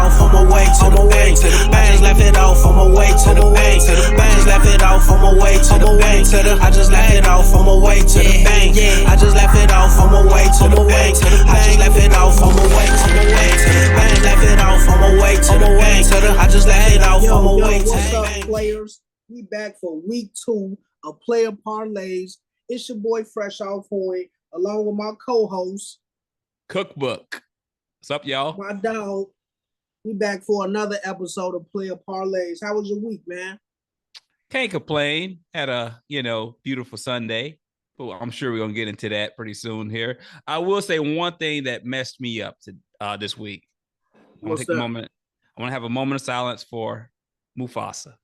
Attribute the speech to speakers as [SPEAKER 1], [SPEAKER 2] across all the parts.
[SPEAKER 1] off on my way to the bank. I just left it off on my way to the bank. I just left it off on my way to the bank. I just left it off on my way to the bank. I just left it off on my way to the bank. I just left it off on my way to the bank. I just left it off on my way to the bank. I just left it off on my way to the bank.
[SPEAKER 2] What's up, players? We back for week 2 of Player Parlays. It's your boy Freshoph along with my co-host
[SPEAKER 3] Kook Book. What's up, y'all?
[SPEAKER 2] My dog. We back for another episode of Player Parlays. How was your week, man?
[SPEAKER 3] Can't complain. Had a, beautiful Sunday. But I'm sure we're going to get into that pretty soon here. I will say one thing that messed me up this week. I want to take a moment. I want to have a moment of silence for Mufasa.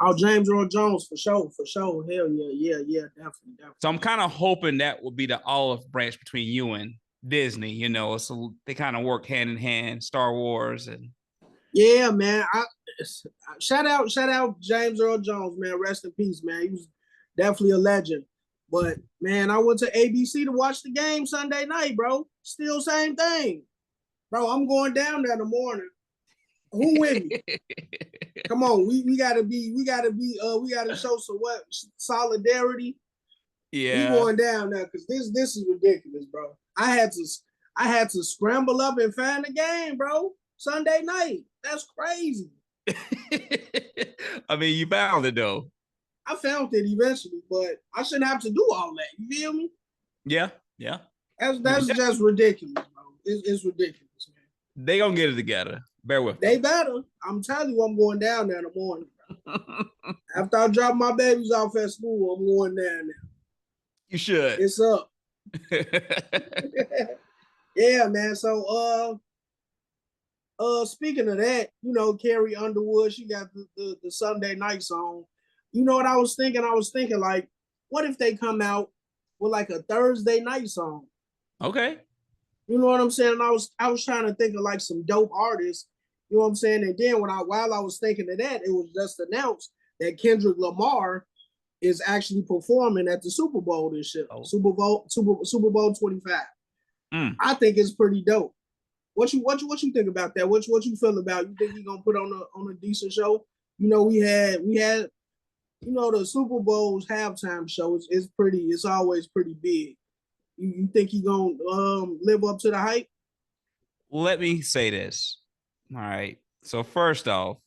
[SPEAKER 2] Oh, James Earl Jones, for sure. Hell yeah, definitely.
[SPEAKER 3] So I'm kind of hoping that will be the olive branch between you and Disney, so they kind of work hand in hand, Star Wars and
[SPEAKER 2] yeah, man. Shout out James Earl Jones, man. Rest in peace, man. He was definitely a legend. But man, I went to ABC to watch the game Sunday night, bro. Still same thing. Bro, I'm going down there in the morning. Who with me? Come on, we gotta show some solidarity.
[SPEAKER 3] Yeah,
[SPEAKER 2] we going down now because this is ridiculous, bro. I had to scramble up and find the game, bro. Sunday night. That's crazy.
[SPEAKER 3] I mean, you found it though.
[SPEAKER 2] I found it eventually, but I shouldn't have to do all that. You feel me?
[SPEAKER 3] Yeah.
[SPEAKER 2] That's just ridiculous, bro. It's ridiculous, man.
[SPEAKER 3] They gonna get it together. Bear with
[SPEAKER 2] They better. I'm telling you, I'm going down there in the morning. After I drop my babies off at school, I'm going down there.
[SPEAKER 3] You should.
[SPEAKER 2] It's up. Yeah, man. So speaking of that, Carrie Underwood, she got the Sunday night song. You know what I was thinking? I was thinking, like, what if they come out with like a Thursday night song?
[SPEAKER 3] Okay.
[SPEAKER 2] You know what I'm saying? And I was trying to think of like some dope artists. You know what I'm saying? And then while I was thinking of that, it was just announced that Kendrick Lamar is actually performing at the Super Bowl this year. Oh. Super Bowl 25. I think it's pretty dope. What you think about that? What you feel about? You think he's gonna put on a decent show? We had the Super Bowl's halftime show. It's always pretty big. You think he gonna live up to the hype?
[SPEAKER 3] Let me say this. All right. So first off,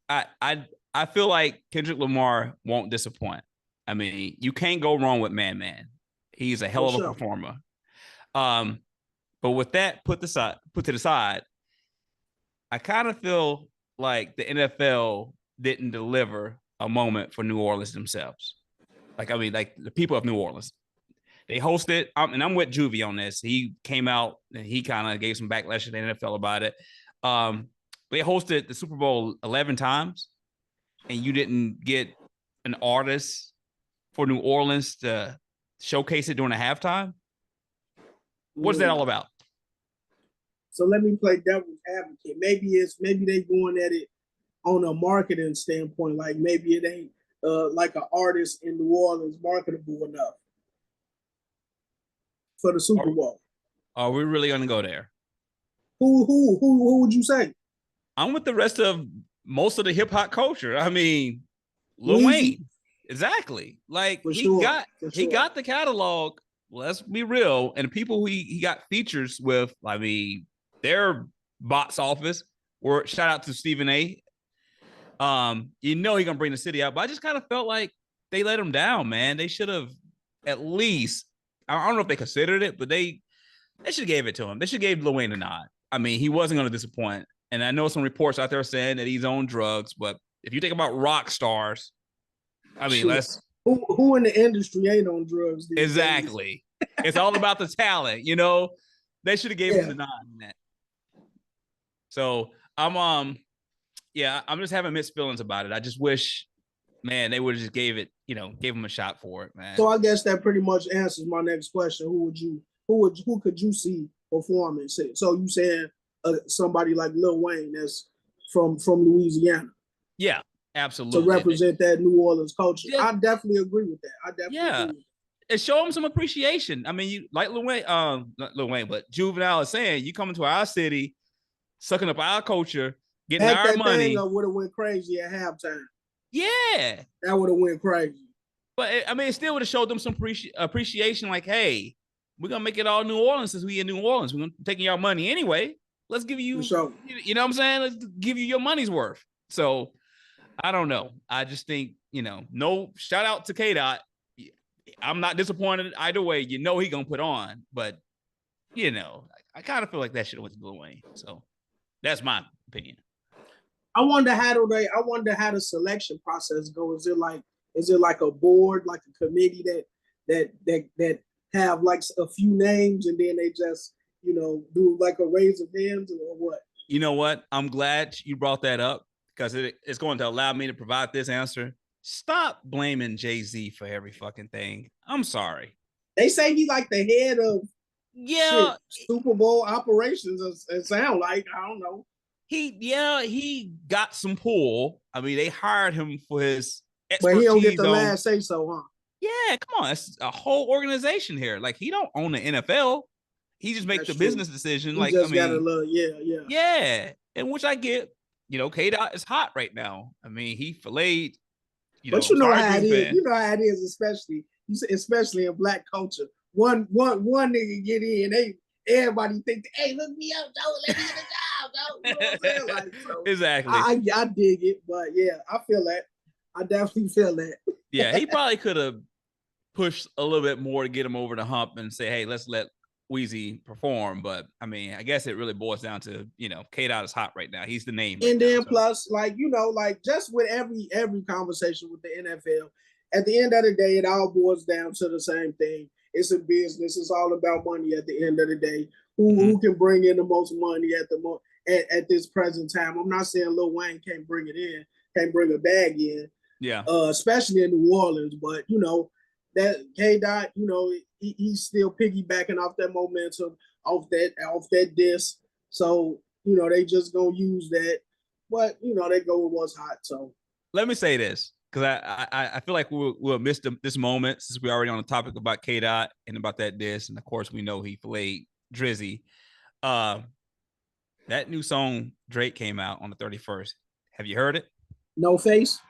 [SPEAKER 3] I feel like Kendrick Lamar won't disappoint. I mean, you can't go wrong with Man. He's a hell of a performer. But with that put to the side, I kind of feel like the NFL didn't deliver a moment for New Orleans themselves. Like the people of New Orleans. They hosted, and I'm with Juvie on this. He came out and he kind of gave some backlash to the NFL about it. They hosted the Super Bowl 11 times, and you didn't get an artist for New Orleans to showcase it during the halftime. What's that all about?
[SPEAKER 2] So let me play devil's advocate. Maybe they going at it on a marketing standpoint. Like maybe it ain't like an artist in New Orleans marketable enough for the Super Bowl.
[SPEAKER 3] Are we really going to go there?
[SPEAKER 2] Who would you say?
[SPEAKER 3] I'm with the rest of most of the hip hop culture. I mean, Lil Wayne. Exactly. Like he got the catalog. Let's be real. And the people who he got features with, I mean, their box office, or shout out to Stephen A. He's gonna bring the city out, but I just kind of felt like they let him down, man. They should have at least, I don't know if they considered it, but they should have gave it to him. They should have gave Lil Wayne a nod. I mean, he wasn't going to disappoint. And I know some reports out there saying that he's on drugs, but if you think about rock stars, I mean,
[SPEAKER 2] who in the industry ain't on drugs?
[SPEAKER 3] Exactly. It's all about the talent, They should have gave him the nod in that. So I'm just having mixed feelings about it. I just wish, man, they would have just gave him a shot for it, man.
[SPEAKER 2] So I guess that pretty much answers my next question. Who could you see performing? So you saying somebody like Lil Wayne that's from Louisiana?
[SPEAKER 3] Yeah, absolutely.
[SPEAKER 2] To represent that New Orleans culture. Yeah. I definitely agree with that. Agree with that.
[SPEAKER 3] and show him some appreciation. I mean, you like Lil Wayne, not Lil Wayne, but Juvenile is saying, you come into our city, sucking up our culture, getting
[SPEAKER 2] Heck,
[SPEAKER 3] our
[SPEAKER 2] that
[SPEAKER 3] money.
[SPEAKER 2] thing would have went crazy at halftime.
[SPEAKER 3] Yeah,
[SPEAKER 2] that would have went crazy.
[SPEAKER 3] But I mean, it still would have showed them some appreciation. Like, hey, we're gonna make it all New Orleans since we in New Orleans. We're taking y'all money anyway. Let's give you,
[SPEAKER 2] sure.
[SPEAKER 3] You know what I'm saying? Let's give you your money's worth. So I don't know. I just think, no shout out to K.Dot. I'm not disappointed either way. He gonna put on, but I kind of feel like that should have went to Lil Wayne. So that's my opinion.
[SPEAKER 2] I wonder how the selection process goes. Is it like a board, like a committee that have like a few names and then they just do like a raise of hands or what?
[SPEAKER 3] You know what? I'm glad you brought that up because it's going to allow me to provide this answer. Stop blaming Jay-Z for every fucking thing. I'm sorry.
[SPEAKER 2] They say he's like the head of Super Bowl operations. It sound like, I don't know.
[SPEAKER 3] He got some pull. I mean, they hired him for his expertise.
[SPEAKER 2] But he don't get the last say so, huh?
[SPEAKER 3] Yeah, come on. It's a whole organization here. Like, he don't own the NFL. He just makes the business decision.
[SPEAKER 2] He just got a little,
[SPEAKER 3] yeah. And which I get. K.Dot is hot right now. I mean, he filleted.
[SPEAKER 2] But you know how it is. You know how it is, especially in Black culture. One nigga get in, everybody think, hey, look me up, Joe. Let me get a job, Joe. You know what I'm saying? Like, so
[SPEAKER 3] exactly.
[SPEAKER 2] I dig it, but yeah, I feel that. I definitely feel that.
[SPEAKER 3] Yeah, he probably could have pushed a little bit more to get him over the hump and say, hey, let's let Weezy perform. But I mean, I guess it really boils down to, K.Dot is hot right now. He's the name.
[SPEAKER 2] And then plus, like just with every conversation with the NFL, at the end of the day, it all boils down to the same thing. It's a business. It's all about money at the end of the day. Who can bring in the most money at this present time? I'm not saying Lil Wayne can't bring it in, can't bring a bag in.
[SPEAKER 3] Yeah.
[SPEAKER 2] Especially in New Orleans, but that K.Dot, he's still piggybacking off that momentum, off that disc. So they just gonna use that, but they go with what's hot. So
[SPEAKER 3] let me say this, because I feel like we'll miss this moment since we're already on the topic about K.Dot and about that disc, and of course we know he filleted Drizzy. That new song Drake came out on the 31st. Have you heard it?
[SPEAKER 2] No Face.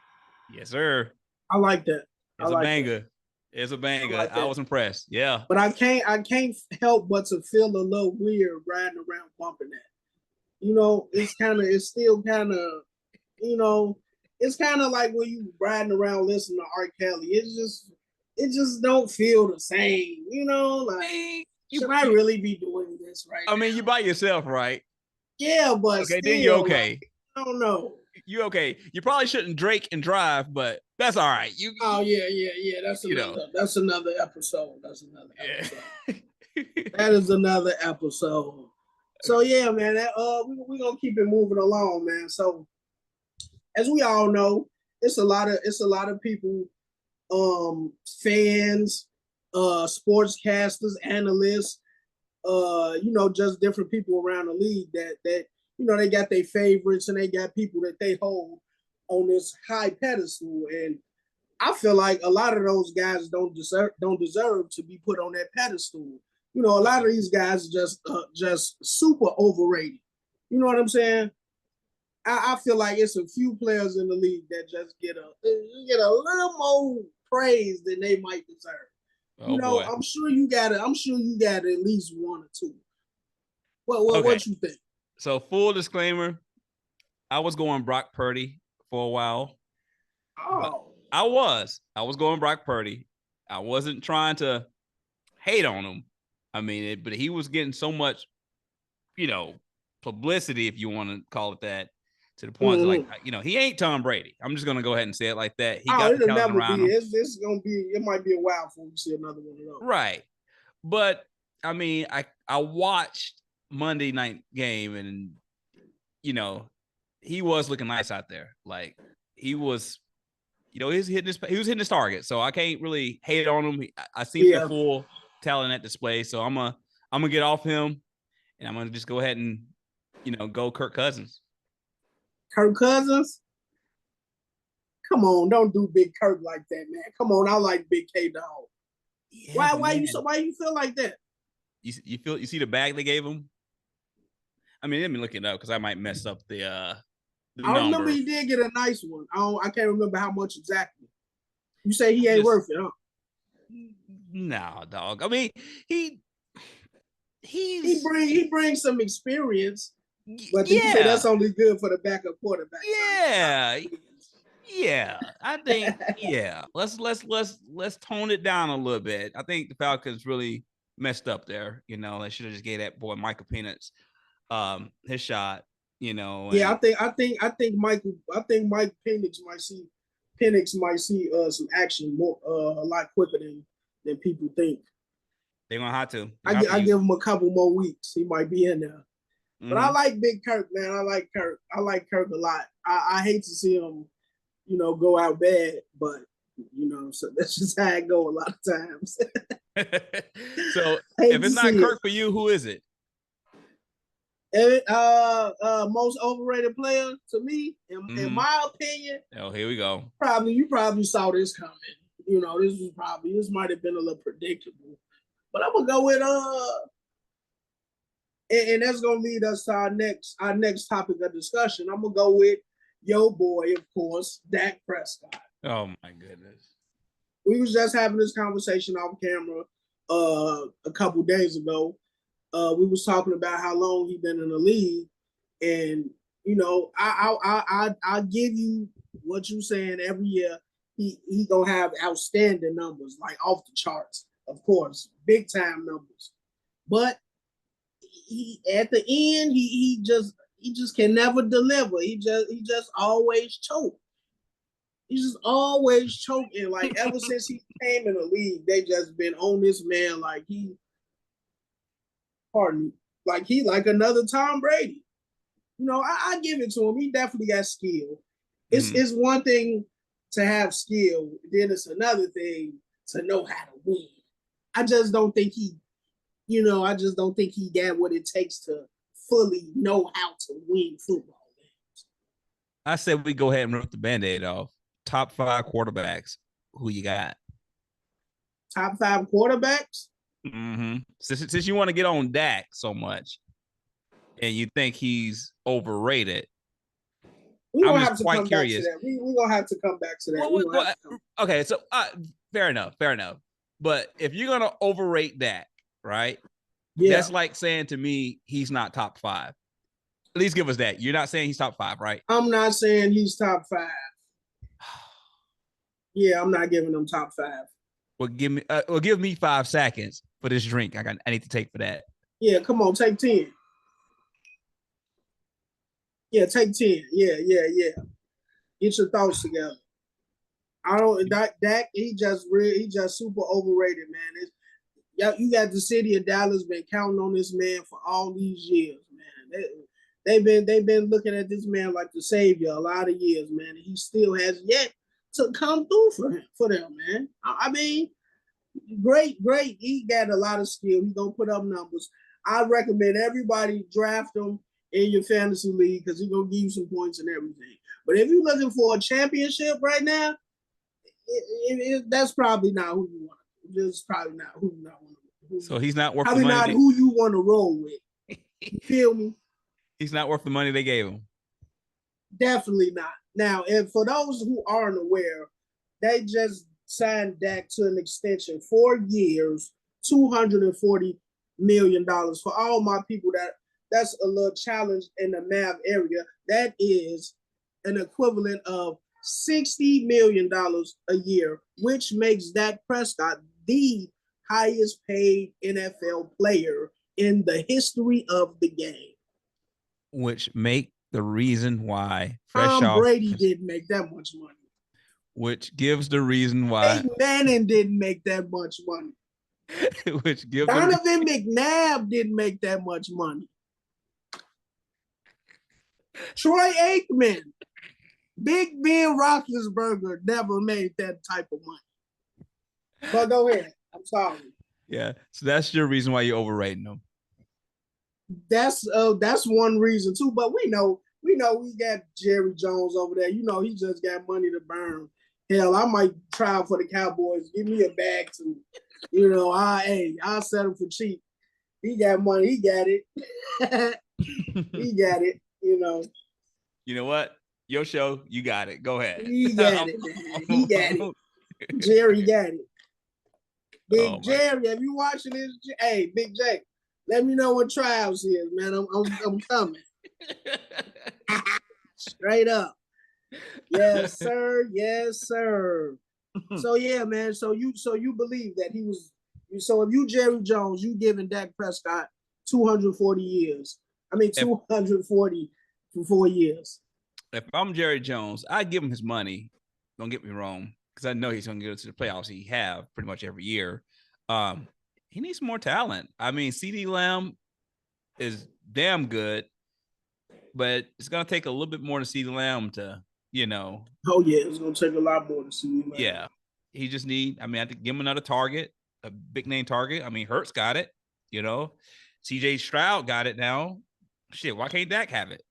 [SPEAKER 3] Yes, sir.
[SPEAKER 2] I like that.
[SPEAKER 3] It's a banger. It's a banger. I was impressed. Yeah.
[SPEAKER 2] But I can't help but to feel a little weird riding around bumping that. It's still kind of, it's kind of like when you riding around listening to R. Kelly. It just don't feel the same. Like, should I really be doing this right now?
[SPEAKER 3] I mean, you by yourself, right?
[SPEAKER 2] Yeah, but
[SPEAKER 3] okay, then you're okay.
[SPEAKER 2] Like, I don't know.
[SPEAKER 3] You okay? You probably shouldn't drink and drive, but that's all right.
[SPEAKER 2] Oh yeah. That's another episode. That's another episode. That is another episode. So yeah, man. We're gonna keep it moving along, man. So as we all know, it's a lot of people, fans, sportscasters, analysts, just different people around the league that they got their favorites and they got people that they hold on this high pedestal. And I feel like a lot of those guys don't deserve to be put on that pedestal. A lot of these guys just super overrated. You know what I'm saying? I feel like it's a few players in the league that just get a little more praise than they might deserve.
[SPEAKER 3] Boy.
[SPEAKER 2] I'm sure you got at least one or two. What you think?
[SPEAKER 3] So full disclaimer, I was going Brock Purdy for a while.
[SPEAKER 2] Oh.
[SPEAKER 3] I was going Brock Purdy. I wasn't trying to hate on him. I mean, but he was getting so much, publicity, if you want to call it that, to the point like, he ain't Tom Brady. I'm just gonna go ahead and say it like that. He got the talent around him.
[SPEAKER 2] It's gonna be. It might be a while before we see another one of those.
[SPEAKER 3] Right, but I mean, I watched Monday night game, and he was looking nice out there. Like he was, he was hitting his target. So I can't really hate on him. I see the full talent at display. So I'm gonna get off him, and I'm gonna just go ahead and go Kirk Cousins.
[SPEAKER 2] Kirk Cousins? Come on, don't do Big Kirk like that, man. Come on, I like Big K-Dog.
[SPEAKER 3] Yeah,
[SPEAKER 2] Why you feel like that?
[SPEAKER 3] You see the bag they gave him? I mean, let me look it up because I might mess up the
[SPEAKER 2] I
[SPEAKER 3] number.
[SPEAKER 2] remember he did get a nice one. I can't remember how much exactly. You say he ain't worth it, huh?
[SPEAKER 3] No, dog. I mean, he
[SPEAKER 2] brings some experience, but
[SPEAKER 3] yeah.
[SPEAKER 2] you say that's only good for the backup quarterback.
[SPEAKER 3] Yeah. I think Let's tone it down a little bit. I think the Falcons really messed up there. You know, they should have just gave that boy Michael Penix his shot. You know.
[SPEAKER 2] Yeah, I think Mike Penix might see some action more a lot quicker than people think.
[SPEAKER 3] They're gonna have to.
[SPEAKER 2] I give him a couple more weeks. He might be in there. But I like Big Kirk, man. I like Kirk a lot. I hate to see him, go out bad, but so that's just how it go a lot of times.
[SPEAKER 3] So if it's not Kirk for you, who is it?
[SPEAKER 2] Most overrated player to me, in my opinion.
[SPEAKER 3] Oh, here we go.
[SPEAKER 2] You probably saw this coming. This might have been a little predictable. But I'm gonna go with and that's gonna lead us to our next topic of discussion. I'm gonna go with your boy, of course, Dak Prescott.
[SPEAKER 3] Oh my goodness.
[SPEAKER 2] We was just having this conversation off camera a couple days ago. We was talking about how long he been in the league, and I give you what you saying every year. He gonna have outstanding numbers, like off the charts, of course, big time numbers. But he at the end, he just can never deliver. He just always choke. He's just always choking. Like ever since he came in the league, they just been on this man like like another Tom Brady. I give it to him. He definitely got skill. It's one thing to have skill, then it's another thing to know how to win. I just don't think he got what it takes to fully know how to win football games.
[SPEAKER 3] I said we go ahead and rip the Band-Aid off. Top 5 quarterbacks. Who you got?
[SPEAKER 2] Top 5 quarterbacks?
[SPEAKER 3] Since you want to get on Dak so much and you think he's overrated, I'm just quite curious.
[SPEAKER 2] We're going to have to come back to that.
[SPEAKER 3] Okay, so fair enough. But if you're going to overrate Dak, right? Yeah. That's like saying to me he's not top 5. At least give us that. You're not saying he's top 5, right?
[SPEAKER 2] I'm not saying he's top 5. Yeah, I'm not giving him top 5.
[SPEAKER 3] Well, give me 5 seconds for this drink. I need to take for that.
[SPEAKER 2] Yeah, come on, take 10. Yeah, take 10. Yeah. Get your thoughts together. Dak, he just super overrated, man. You got the city of Dallas been counting on this man for all these years, man. They've been looking at this man like the savior a lot of years, man. And he still has yet to come through for them, man. I mean, great. He got a lot of skill. He's gonna put up numbers. I recommend everybody draft him in your fantasy league because he's gonna give you some points and everything. But if you're looking for a championship right now, that's probably not who you want. Just probably not who you want.
[SPEAKER 3] So he's not worth
[SPEAKER 2] probably
[SPEAKER 3] the money.
[SPEAKER 2] Not who you want to roll with. You feel me?
[SPEAKER 3] He's not worth the money they gave him.
[SPEAKER 2] Definitely not. Now, and for those who aren't aware, they just signed Dak to an extension, 4 years, $240 million. For all my people that's a little challenge in the math area, that is an equivalent of $60 million a year, which makes Dak Prescott the highest paid NFL player in the history of the game.
[SPEAKER 3] Which make the reason why
[SPEAKER 2] Tom Brady didn't make that much money.
[SPEAKER 3] Which gives the reason why
[SPEAKER 2] Peyton Manning didn't make that much money.
[SPEAKER 3] Which gives
[SPEAKER 2] Donovan McNabb didn't make that much money. Troy Aikman, Big Ben Roethlisberger never made that type of money. But go ahead. I'm sorry.
[SPEAKER 3] Yeah, so that's your reason why you're overrating them.
[SPEAKER 2] That's one reason too. But we know we got Jerry Jones over there. He just got money to burn. Hell, I might try for the Cowboys. Give me a bag too. I'll settle for cheap. He got money. He got it. He got it.
[SPEAKER 3] You know what? Your show, you got it. Go ahead.
[SPEAKER 2] He got it, man. He got it. Jerry got it. Big Jerry, have you watching this? Hey, Big J, let me know what trials is, man. I'm coming. Straight up. Yes, sir. Yes, sir. So yeah, man. So you believe that he was. So if you Jerry Jones, you giving Dak Prescott 240 years. 240 for 4 years.
[SPEAKER 3] If I'm Jerry Jones, I'd give him his money. Don't get me wrong, because I know he's going to go to the playoffs. He have pretty much every year. He needs more talent. CeeDee Lamb is damn good, but it's going to take a little bit more to CeeDee Lamb to,
[SPEAKER 2] Oh yeah, it's going to take a lot more to CeeDee Lamb.
[SPEAKER 3] Yeah, he just need. I think give him another target, a big name target. Hurts got it. CJ Stroud got it now. Shit, why can't Dak have it?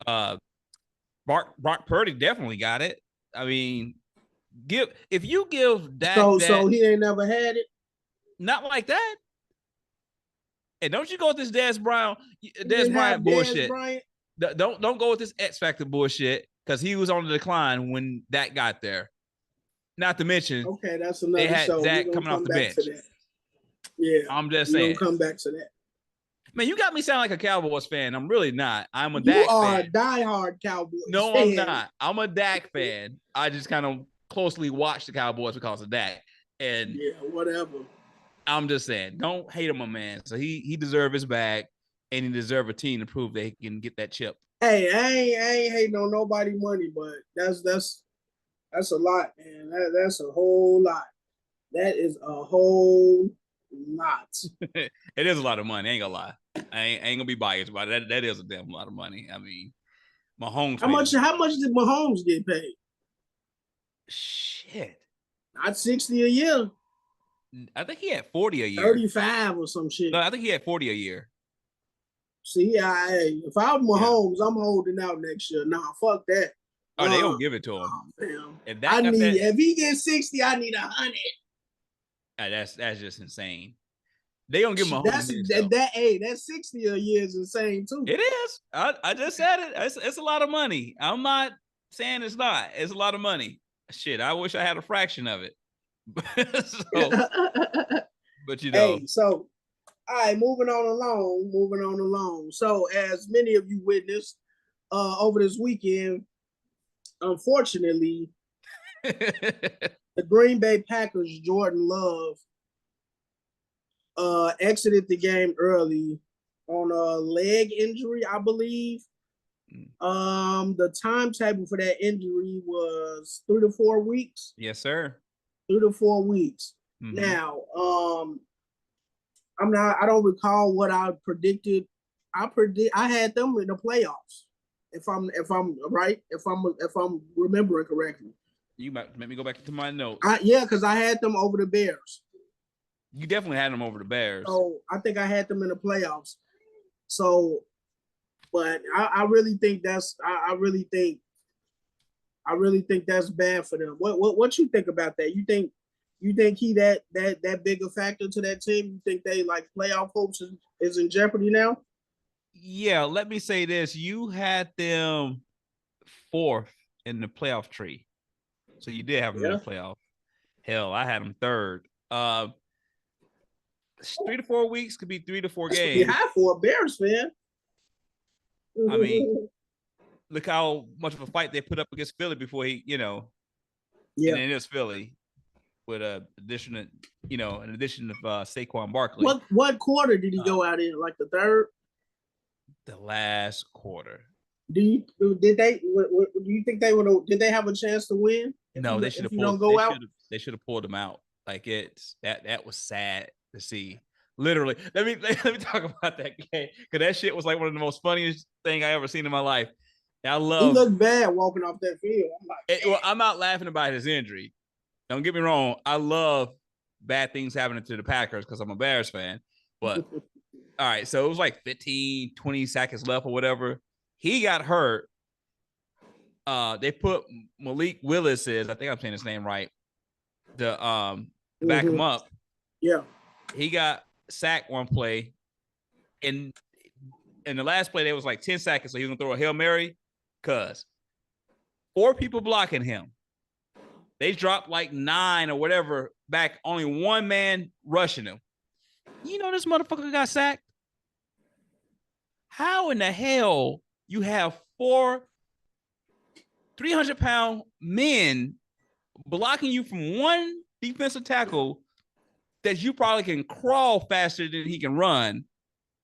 [SPEAKER 3] Brock Purdy definitely got it. If you give Dak
[SPEAKER 2] so he ain't never had it.
[SPEAKER 3] Not like that. And don't you go with this Dez Bryant bullshit. Don't go with this X Factor bullshit, because he was on the decline when Dak got there. Not to mention,
[SPEAKER 2] okay, that's another
[SPEAKER 3] they had
[SPEAKER 2] show.
[SPEAKER 3] Dak coming off the bench.
[SPEAKER 2] Yeah,
[SPEAKER 3] I'm just saying.
[SPEAKER 2] Don't come back to that.
[SPEAKER 3] Man, you got me sound like a Cowboys fan. I'm really not. I'm a Dak fan.
[SPEAKER 2] You are a diehard Cowboys
[SPEAKER 3] No,
[SPEAKER 2] fan.
[SPEAKER 3] I'm not. I'm a Dak fan. I just kind of closely watch the Cowboys because of Dak. And
[SPEAKER 2] yeah, whatever.
[SPEAKER 3] I'm just saying, don't hate him, my man. So he deserves his bag, and he deserves a team to prove that he can get that chip.
[SPEAKER 2] Hey, I ain't hating on nobody money, but that's a lot, man. That's a whole lot. That is a whole lot.
[SPEAKER 3] It is a lot of money. I ain't gonna lie. I ain't gonna be biased about it. That is a damn lot of money. Mahomes.
[SPEAKER 2] How much did Mahomes get paid?
[SPEAKER 3] Shit.
[SPEAKER 2] Not 60 a year.
[SPEAKER 3] I think he had 40 a year.
[SPEAKER 2] 35 or some shit.
[SPEAKER 3] No, I think he had 40 a year.
[SPEAKER 2] See, if I was Mahomes, I'm holding out next year. Nah, fuck that.
[SPEAKER 3] Oh, they don't give it to him.
[SPEAKER 2] If he gets 60, I need 100.
[SPEAKER 3] That's just insane. They don't give him
[SPEAKER 2] that 60 a year is insane too.
[SPEAKER 3] It is. I just said it. It's a lot of money. I'm not saying it's not. It's a lot of money. Shit, I wish I had a fraction of it. But
[SPEAKER 2] Hey, so all right, moving on along. So as many of you witnessed over this weekend, unfortunately, the Green Bay Packers, Jordan Love, exited the game early on a leg injury, I believe. The timetable for that injury was 3 to 4 weeks.
[SPEAKER 3] Yes, sir.
[SPEAKER 2] 3 to 4 weeks. Mm-hmm. Now, I don't recall what I predicted. I had them in the playoffs. If I'm right, if I'm remembering correctly.
[SPEAKER 3] You might make me go back to my notes.
[SPEAKER 2] Because I had them over the Bears.
[SPEAKER 3] You definitely had them over the Bears.
[SPEAKER 2] So I think I had them in the playoffs. So, but I really think that's I really think that's bad for them. What you think about that? You think he that big a factor to that team? You think they like playoff hopes is in jeopardy now?
[SPEAKER 3] Yeah, let me say this. You had them 4th in the playoff tree. So you did have them in the playoff. Hell, I had them 3rd. 3 to 4 weeks could be 3 to 4 games.
[SPEAKER 2] You high for a Bears fan.
[SPEAKER 3] Look how much of a fight they put up against Philly before he,
[SPEAKER 2] Yeah.
[SPEAKER 3] And it is Philly with an addition of Saquon Barkley.
[SPEAKER 2] What quarter did he go out in? Like the 3rd?
[SPEAKER 3] The last quarter.
[SPEAKER 2] Do you think they would? Did they have a chance to win?
[SPEAKER 3] No, they should have pulled. They should have pulled them out. Like that was sad to see. Literally, let me talk about that game, because that shit was like one of the most funniest thing I ever seen in my life. He
[SPEAKER 2] looked bad walking off that field.
[SPEAKER 3] I'm not laughing about his injury. Don't get me wrong. I love bad things happening to the Packers because I'm a Bears fan. But all right, so it was like 15, 20 seconds left or whatever. He got hurt. They put Malik Willis I think I'm saying his name right. The to back him up.
[SPEAKER 2] Yeah.
[SPEAKER 3] He got sacked one play. And in the last play, there was like 10 seconds. So he was going to throw a Hail Mary because 4 people blocking him. They dropped like 9 or whatever back. Only 1 man rushing him. You know this motherfucker got sacked? How in the hell you have 4 300-pound men blocking you from 1 defensive tackle that you probably can crawl faster than he can run,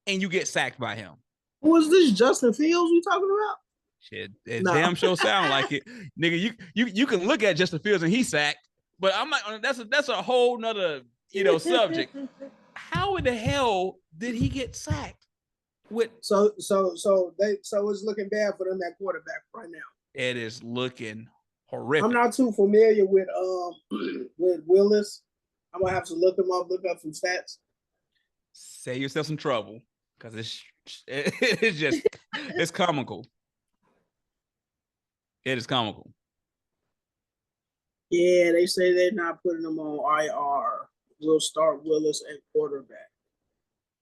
[SPEAKER 3] and you get sacked by him?
[SPEAKER 2] Who is this, Justin Fields we talking about?
[SPEAKER 3] Shit, it damn sure sound like it. Nigga, you can look at Justin Fields and he's sacked, but I'm like, that's a whole nother, subject. How in the hell did he get sacked?
[SPEAKER 2] So it's looking bad for them at quarterback right now.
[SPEAKER 3] It is looking horrific.
[SPEAKER 2] I'm not too familiar with Willis. I'm gonna have to look him up, look up some stats.
[SPEAKER 3] Save yourself some trouble, because it's just it's comical. It is comical.
[SPEAKER 2] Yeah, they say they're not putting him on IR. We'll start Willis at quarterback.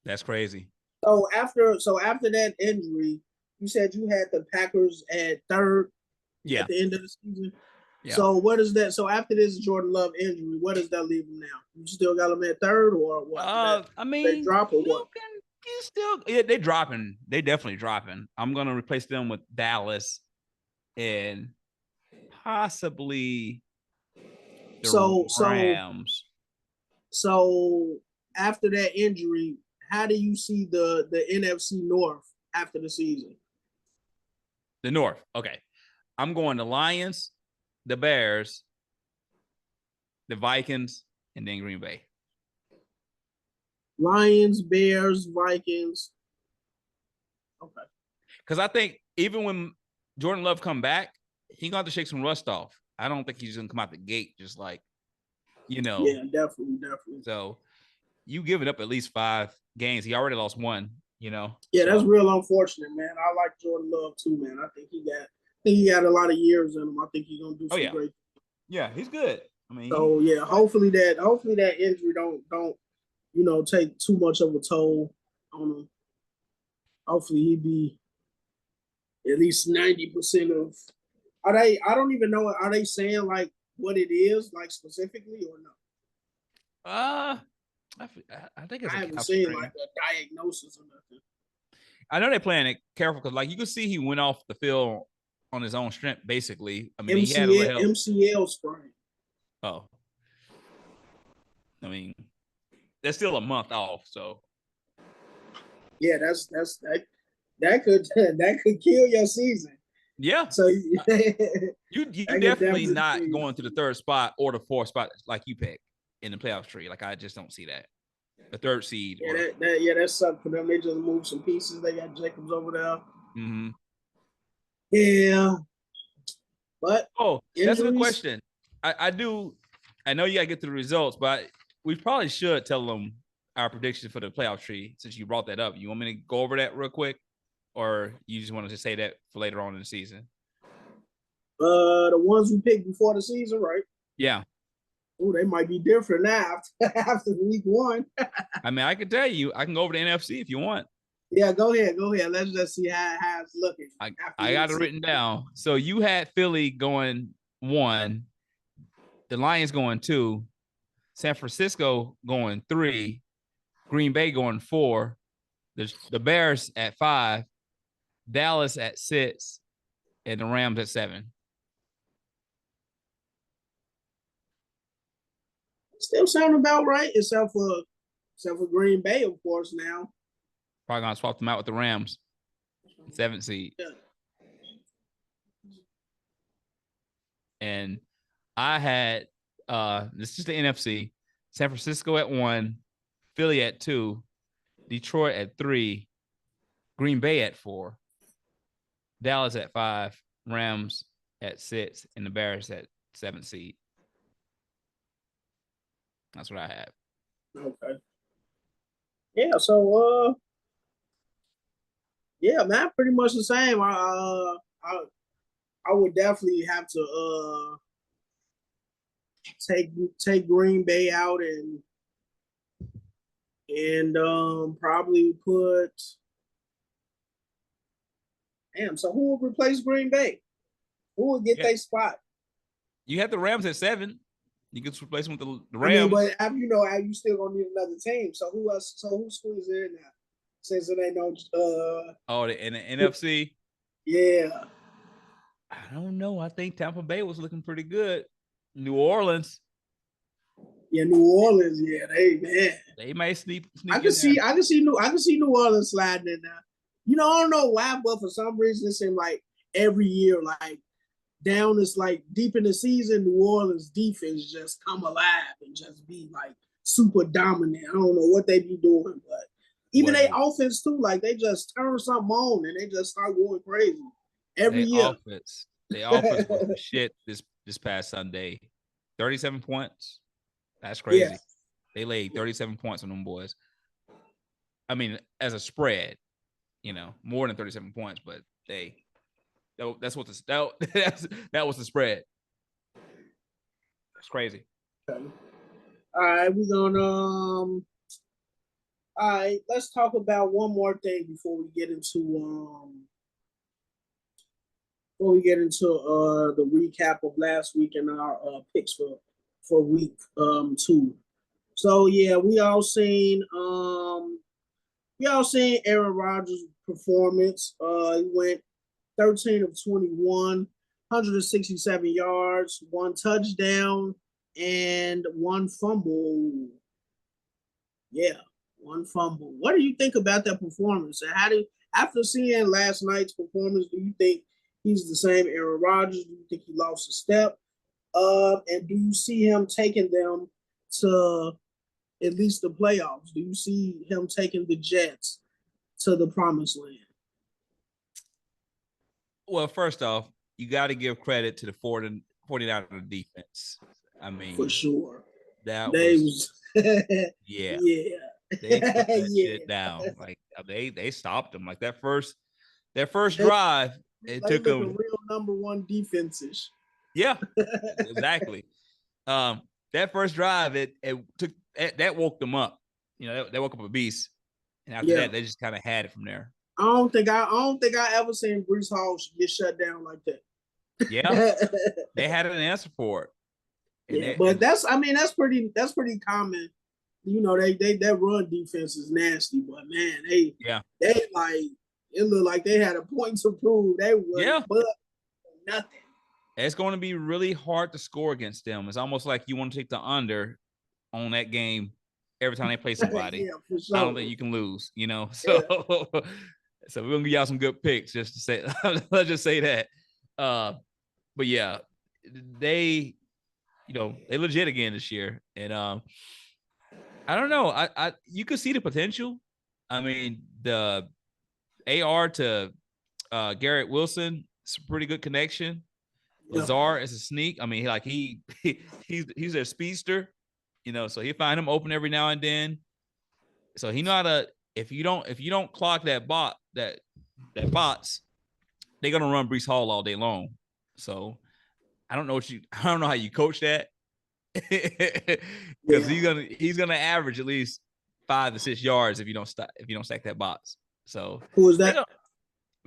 [SPEAKER 3] That's crazy.
[SPEAKER 2] So after that injury, you said you had the Packers at 3rd
[SPEAKER 3] at
[SPEAKER 2] the end of the season.
[SPEAKER 3] Yeah.
[SPEAKER 2] So what is that? So after this Jordan Love injury, what does that leave him now? You still got him at 3rd or what? They drop or what?
[SPEAKER 3] They're dropping. They definitely dropping. I'm gonna replace them with Dallas and possibly the Rams.
[SPEAKER 2] So after that injury, how do you see the NFC North after the season?
[SPEAKER 3] The North. Okay. I'm going the Lions, the Bears, the Vikings, and then Green Bay.
[SPEAKER 2] Lions, Bears, Vikings. Okay.
[SPEAKER 3] Because I think even when Jordan Love come back, he got to shake some rust off. I don't think he's going to come out the gate just like,
[SPEAKER 2] Yeah, definitely.
[SPEAKER 3] So you give it up at least 5 games. He already lost 1,
[SPEAKER 2] Yeah,
[SPEAKER 3] so.
[SPEAKER 2] That's real unfortunate, man. I like Jordan Love too, man. I think he got a lot of years in him. I think he's gonna do some great.
[SPEAKER 3] Yeah, he's good. I mean,
[SPEAKER 2] hopefully that injury don't take too much of a toll on him. Hopefully he be at least 90% of. I don't even know. Are they saying like what it is, like specifically, or no?
[SPEAKER 3] I think it's.
[SPEAKER 2] I haven't seen like a diagnosis or nothing.
[SPEAKER 3] I know they're playing it careful because, like, you can see he went off the field on his own strength, basically. I mean, he had a little help.
[SPEAKER 2] MCL sprain.
[SPEAKER 3] Oh, I mean, that's still a month off, so.
[SPEAKER 2] Yeah, that could kill your season.
[SPEAKER 3] Yeah.
[SPEAKER 2] So
[SPEAKER 3] you definitely not going to the 3rd spot or the 4th spot like you picked in the playoff tree. Like, I just don't see that. The 3rd seed.
[SPEAKER 2] That sucked for them. They just moved some pieces. They got Jacobs over there.
[SPEAKER 3] Mm-hmm.
[SPEAKER 2] Yeah. But
[SPEAKER 3] that's a good question. I know you gotta get to the results, but we probably should tell them our prediction for the playoff tree since you brought that up. You want me to go over that real quick? Or you just wanted to say that for later on in the season?
[SPEAKER 2] The ones we picked before the season, right?
[SPEAKER 3] Yeah.
[SPEAKER 2] Oh, they might be different now after week 1.
[SPEAKER 3] I mean, I can tell you, I can go over the NFC if you want.
[SPEAKER 2] Yeah, go ahead. Let's just see how it's looking.
[SPEAKER 3] I got it written down. So you had Philly going 1, the Lions going 2, San Francisco going 3, Green Bay going 4, the Bears at 5, Dallas at 6, and the Rams at 7.
[SPEAKER 2] Still sound about right, except for Green Bay, of course. Now
[SPEAKER 3] probably gonna swap them out with the Rams, 7th seed.
[SPEAKER 2] Yeah.
[SPEAKER 3] And I had this is the NFC: San Francisco at 1, Philly at 2, Detroit at 3, Green Bay at 4, Dallas at 5, Rams at 6, and the Bears at 7th seed. That's what I have.
[SPEAKER 2] Okay. Yeah. So, yeah, man, pretty much the same. I would definitely have to take Green Bay out and probably put. Damn. So who will replace Green Bay? Who will get their spot?
[SPEAKER 3] You have the Rams at 7. You can replace them with the
[SPEAKER 2] I mean,
[SPEAKER 3] Rams.
[SPEAKER 2] but you still gonna need another team. So who else? So who squeezes in now? Since it ain't no.
[SPEAKER 3] In the NFC.
[SPEAKER 2] Yeah.
[SPEAKER 3] I don't know. I think Tampa Bay was looking pretty good. New Orleans.
[SPEAKER 2] Yeah, New Orleans. Yeah,
[SPEAKER 3] they might sneak.
[SPEAKER 2] I can see New Orleans sliding in there. You know, I don't know why, but for some reason it seems like every year, like down is like deep in the season, New Orleans defense just come alive and just be like super dominant. I don't know what they be doing, but even their offense too, like they just turn something on and they just start going crazy every year.
[SPEAKER 3] The offense was the shit this past Sunday. 37 points. That's crazy. Yeah. They laid 37 points on them boys. I mean, as a spread, you know, more than 37 points, but that was the spread. That's crazy.
[SPEAKER 2] Okay. All right, we're gonna all right, let's talk about one more thing before we get into the recap of last week and our picks for week 2. So yeah, we all seen Aaron Rodgers' performance. He went 13 of 21, 167 yards, 1 touchdown, and 1 fumble. Yeah, 1 fumble. What do you think about that performance? And after seeing last night's performance, do you think he's the same Aaron Rodgers? Do you think he lost a step? And do you see him taking them to at least the playoffs? Do you see him taking the Jets to the promised land?
[SPEAKER 3] Well, first off, you got to give credit to the 49ers defense. I mean,
[SPEAKER 2] for sure.
[SPEAKER 3] They put that shit down. Like they stopped them. Like that first drive, it took them
[SPEAKER 2] real number 1 defenses.
[SPEAKER 3] Yeah, exactly. That first drive, it took that woke them up. You know, they woke up a beast, and after that, they just kind of had it from there.
[SPEAKER 2] I don't think I ever seen Breece Hall get shut down like that.
[SPEAKER 3] Yeah, they had an answer for it.
[SPEAKER 2] Yeah, but that's pretty common. You know, that run defense is nasty, but man, they like it looked like they had a point to prove. They were but nothing.
[SPEAKER 3] It's going to be really hard to score against them. It's almost like you want to take the under on that game every time they play somebody. For sure. I don't think you can lose, you know. So so we're gonna give y'all some good picks just to say let's just say that. But yeah, they legit again this year. And I don't know. I you could see the potential. I mean, the AR to Garrett Wilson, it's a pretty good connection. Lazard is a sneak. I mean, he's a speedster, you know, so he'll find him open every now and then. So he know how to, if you don't clock that bots, they're gonna run Breece Hall all day long. So I don't know how you coach that. Because he's gonna average at least 5 to 6 yards if you don't stack that box. So
[SPEAKER 2] who is that?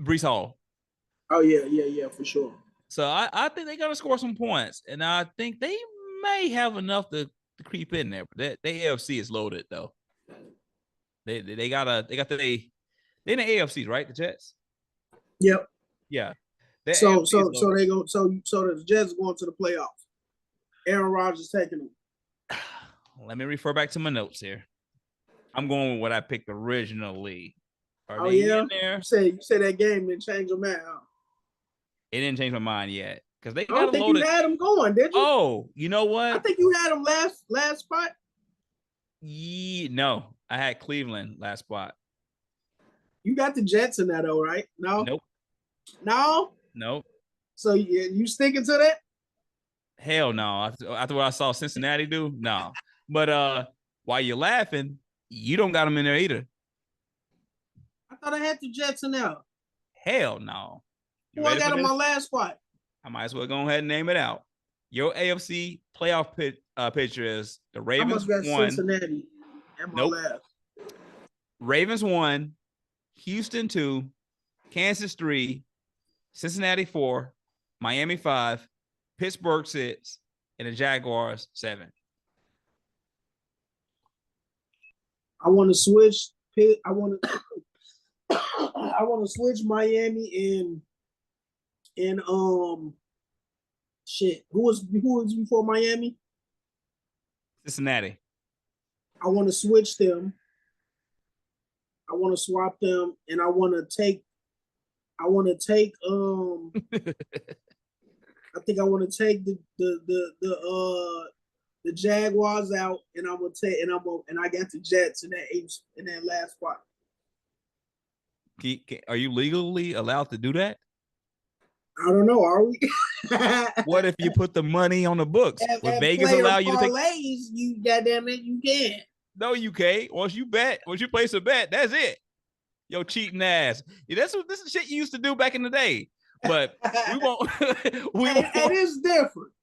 [SPEAKER 3] Breece Hall.
[SPEAKER 2] Oh yeah, for sure.
[SPEAKER 3] So I think they're gonna score some points, and I think they may have enough to creep in there. But the AFC is loaded though. They're in the AFCs, right? The Jets.
[SPEAKER 2] Yep.
[SPEAKER 3] Yeah.
[SPEAKER 2] So the Jets going to the playoffs. Aaron Rodgers taking them.
[SPEAKER 3] Let me refer back to my notes here. I'm going with what I picked originally.
[SPEAKER 2] Are they in there? You say that game didn't change your mind. Huh?
[SPEAKER 3] It didn't change my mind yet because they got
[SPEAKER 2] I don't think you had them going, did you?
[SPEAKER 3] Oh, you know what?
[SPEAKER 2] I think you had them last spot.
[SPEAKER 3] No, I had Cleveland last spot.
[SPEAKER 2] You got the Jets in that though, right? No.
[SPEAKER 3] Nope.
[SPEAKER 2] No.
[SPEAKER 3] Nope.
[SPEAKER 2] So you sticking to that?
[SPEAKER 3] Hell no. After what I saw Cincinnati do, no. But while you're laughing, you don't got them in there either.
[SPEAKER 2] I thought I had the Jets in there.
[SPEAKER 3] Hell no.
[SPEAKER 2] Who I got on my last spot?
[SPEAKER 3] I might as well go ahead and name it out. Your AFC playoff picture is the
[SPEAKER 2] I
[SPEAKER 3] Ravens
[SPEAKER 2] must got
[SPEAKER 3] won.
[SPEAKER 2] Cincinnati.
[SPEAKER 3] Nope. Ravens 1, Houston 2, Kansas 3, Cincinnati 4, Miami 5, Pittsburgh 6, and the Jaguars 7.
[SPEAKER 2] I want to switch. I want to. I want to switch Miami and shit. Who was before Miami?
[SPEAKER 3] Cincinnati.
[SPEAKER 2] I want to switch them. I want to swap them, and I want to take. I think I want to take the Jaguars out, and I'm gonna take and I got the Jets in that last spot.
[SPEAKER 3] Are you legally allowed to do that?
[SPEAKER 2] I don't know. Are we?
[SPEAKER 3] What if you put the money on the books? Would Vegas allow you to take
[SPEAKER 2] parlays? You goddamn it, you can't.
[SPEAKER 3] No, you can't. Once you place a bet, that's it. Yo, cheating ass. Yeah, this is shit you used to do back in the day. But we won't.
[SPEAKER 2] It is different.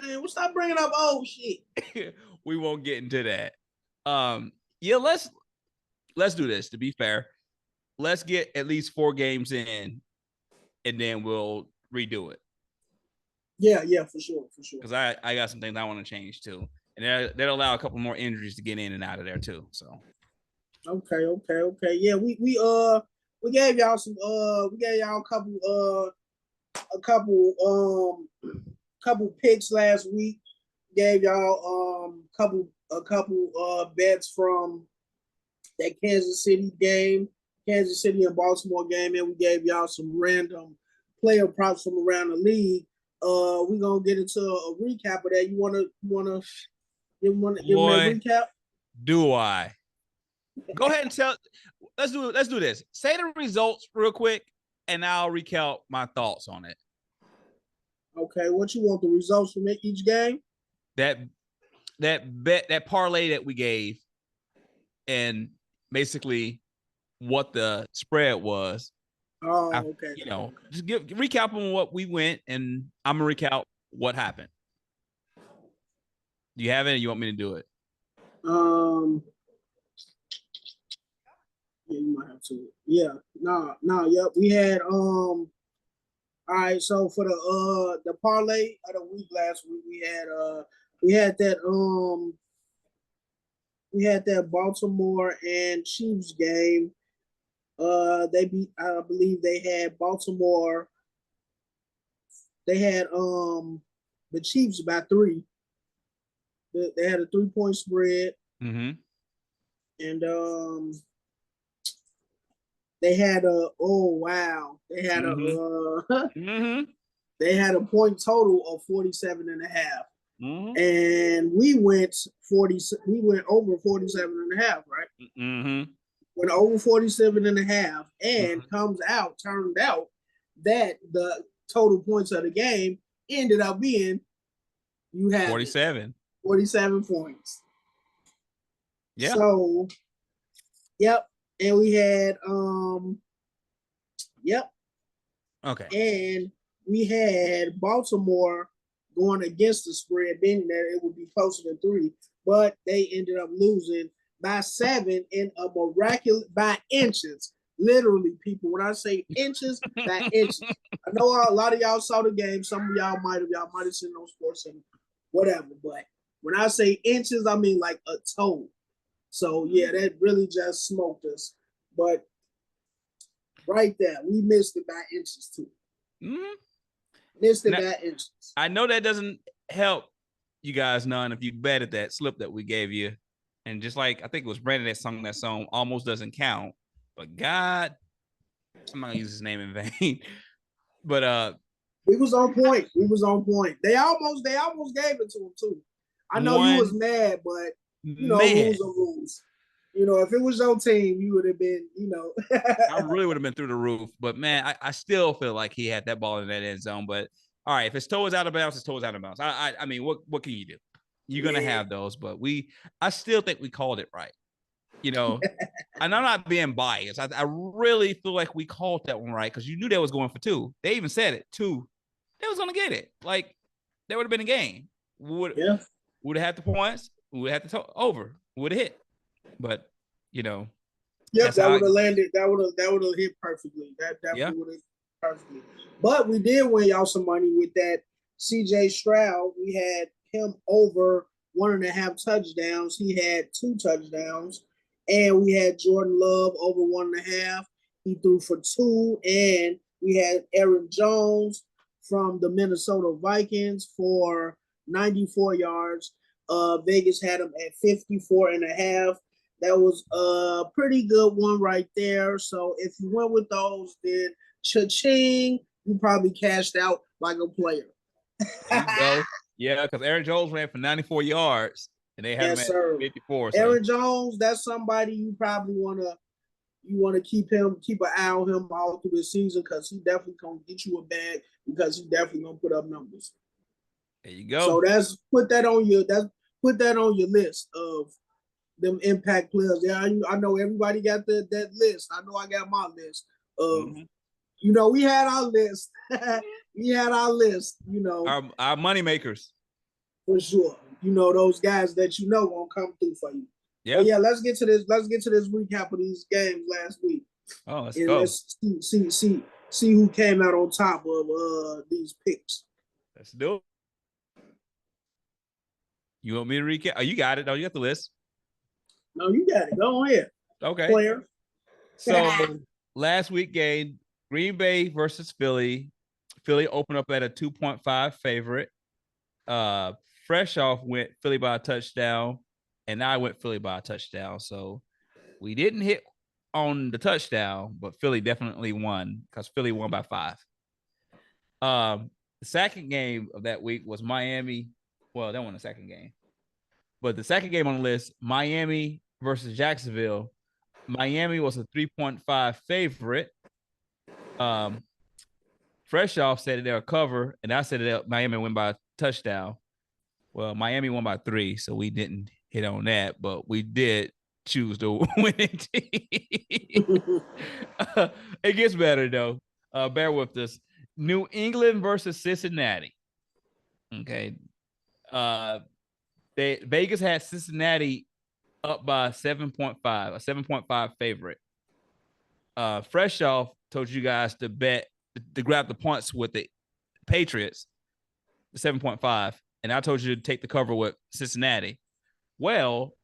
[SPEAKER 2] Man, we'll stop bringing up old shit.
[SPEAKER 3] We won't get into that. Yeah, let's do this. To be fair, let's get at least 4 games in, and then we'll redo it.
[SPEAKER 2] Yeah, for sure.
[SPEAKER 3] Because I got some things I want to change too, and that'll allow a couple more injuries to get in and out of there too. So.
[SPEAKER 2] Okay. Yeah, we gave y'all some a couple picks last week. Gave y'all a couple bets from that Kansas City and Baltimore game, and we gave y'all some random player props from around the league. We're gonna get into a recap of that. You wanna give them a recap?
[SPEAKER 3] Do I? Go ahead and tell. Let's do this. Say the results real quick, and I'll recount my thoughts on it.
[SPEAKER 2] Okay, what you want, the results from each game?
[SPEAKER 3] That parlay that we gave, and basically what the spread was.
[SPEAKER 2] Oh, okay.
[SPEAKER 3] Just recap on what we went, and I'm gonna recount what happened. Do you have it, or you want me to do it?
[SPEAKER 2] Yeah, you might have to. Yeah, yep. We had all right, so for the parlay of the week last week, we had that Baltimore and Chiefs game. They beat, I believe they had Baltimore. They had the Chiefs by 3. They had a 3-point spread.
[SPEAKER 3] Mm-hmm.
[SPEAKER 2] And they had they had a point total of 47.5.
[SPEAKER 3] Mm-hmm.
[SPEAKER 2] And we went over 47.5, right?
[SPEAKER 3] Mm-hmm.
[SPEAKER 2] Went over 47.5, and turned out that the total points of the game ended up being 47 points.
[SPEAKER 3] Yeah.
[SPEAKER 2] So, yep. And we had
[SPEAKER 3] Okay.
[SPEAKER 2] And we had Baltimore going against the spread, being that it would be closer to 3, but they ended up losing by 7 in a miraculous, by inches. Literally, people. When I say inches, by inches. I know a lot of y'all saw the game. Some of y'all might have seen it on Sports Center, whatever. But when I say inches, I mean like a toe. So yeah, that really just smoked us. But right there, we missed it by inches too.
[SPEAKER 3] Mm-hmm.
[SPEAKER 2] Missed it by inches.
[SPEAKER 3] I know that doesn't help you guys none if you bet at that slip that we gave you. And just like I think it was Brandon that sung that song, almost doesn't count. But God, I'm not gonna use his name in vain. But
[SPEAKER 2] we was on point. They almost gave it to him too. I know you was mad, but rules are rules. If it was your team, you would have been,
[SPEAKER 3] I really would have been through the roof. But man, I still feel like he had that ball in that end zone. But all right, if his toe is out of bounds, his toe is out of bounds. I mean, what can you do? You're gonna have those, but I still think we called it right. And I'm not being biased. I really feel like we called that one right because you knew they was going for 2. They even said it 2. They was gonna get it. Like that would have been a game. Would have had the points. Would have had the over. Would have hit. But
[SPEAKER 2] yep, that would have landed. That would have hit perfectly. That definitely would have hit perfectly. But we did win y'all some money with that C.J. Stroud. We had him over 1.5 touchdowns. He had 2 touchdowns, and we had Jordan Love over 1.5. He threw for 2, and we had Aaron Jones from the Minnesota Vikings for 94 yards. Vegas had him at 54.5. That was a pretty good one right there. So if you went with those, then cha-ching, you probably cashed out like a player.
[SPEAKER 3] There you go. Yeah, because Aaron Jones ran for 94 yards, and they had him at 54. So.
[SPEAKER 2] Aaron Jones, that's somebody you probably want to keep an eye on him all through the season because he definitely gonna get you a bag because he definitely gonna put up numbers.
[SPEAKER 3] There you go.
[SPEAKER 2] So put that on your list of them impact players. Yeah, I know everybody got that list. I know I got my list of we had our list. We had our list,
[SPEAKER 3] Our money makers.
[SPEAKER 2] For sure. Those guys that won't come through for you.
[SPEAKER 3] Yeah.
[SPEAKER 2] But yeah, let's get to this recap of these games last week.
[SPEAKER 3] Oh, let's go.
[SPEAKER 2] Let's see who came out on top of these picks.
[SPEAKER 3] Let's do it. You want me to recap? Oh, you got it. No, you got the list.
[SPEAKER 2] No, you got it. Go ahead.
[SPEAKER 3] Okay.
[SPEAKER 2] Player.
[SPEAKER 3] So last week game, Green Bay versus Philly. Philly opened up at a 2.5 favorite. Freshoph went Philly by a touchdown, and I went Philly by a touchdown. So we didn't hit on the touchdown, but Philly definitely won because Philly won by 5. The second game of that week was Miami. Well, that wasn't the second game. But the second game on the list, Miami versus Jacksonville. Miami was a 3.5 favorite. Freshoph said they'll cover, and I said that Miami win by a touchdown. Well, Miami won by 3, so we didn't hit on that, but we did choose the winning team. It gets better, though. Bear with us. New England versus Cincinnati. Okay. Vegas had Cincinnati up by 7.5, a 7.5 favorite. Freshoph told you guys to bet to grab the points with the Patriots, 7.5, and I told you to take the cover with Cincinnati. Well,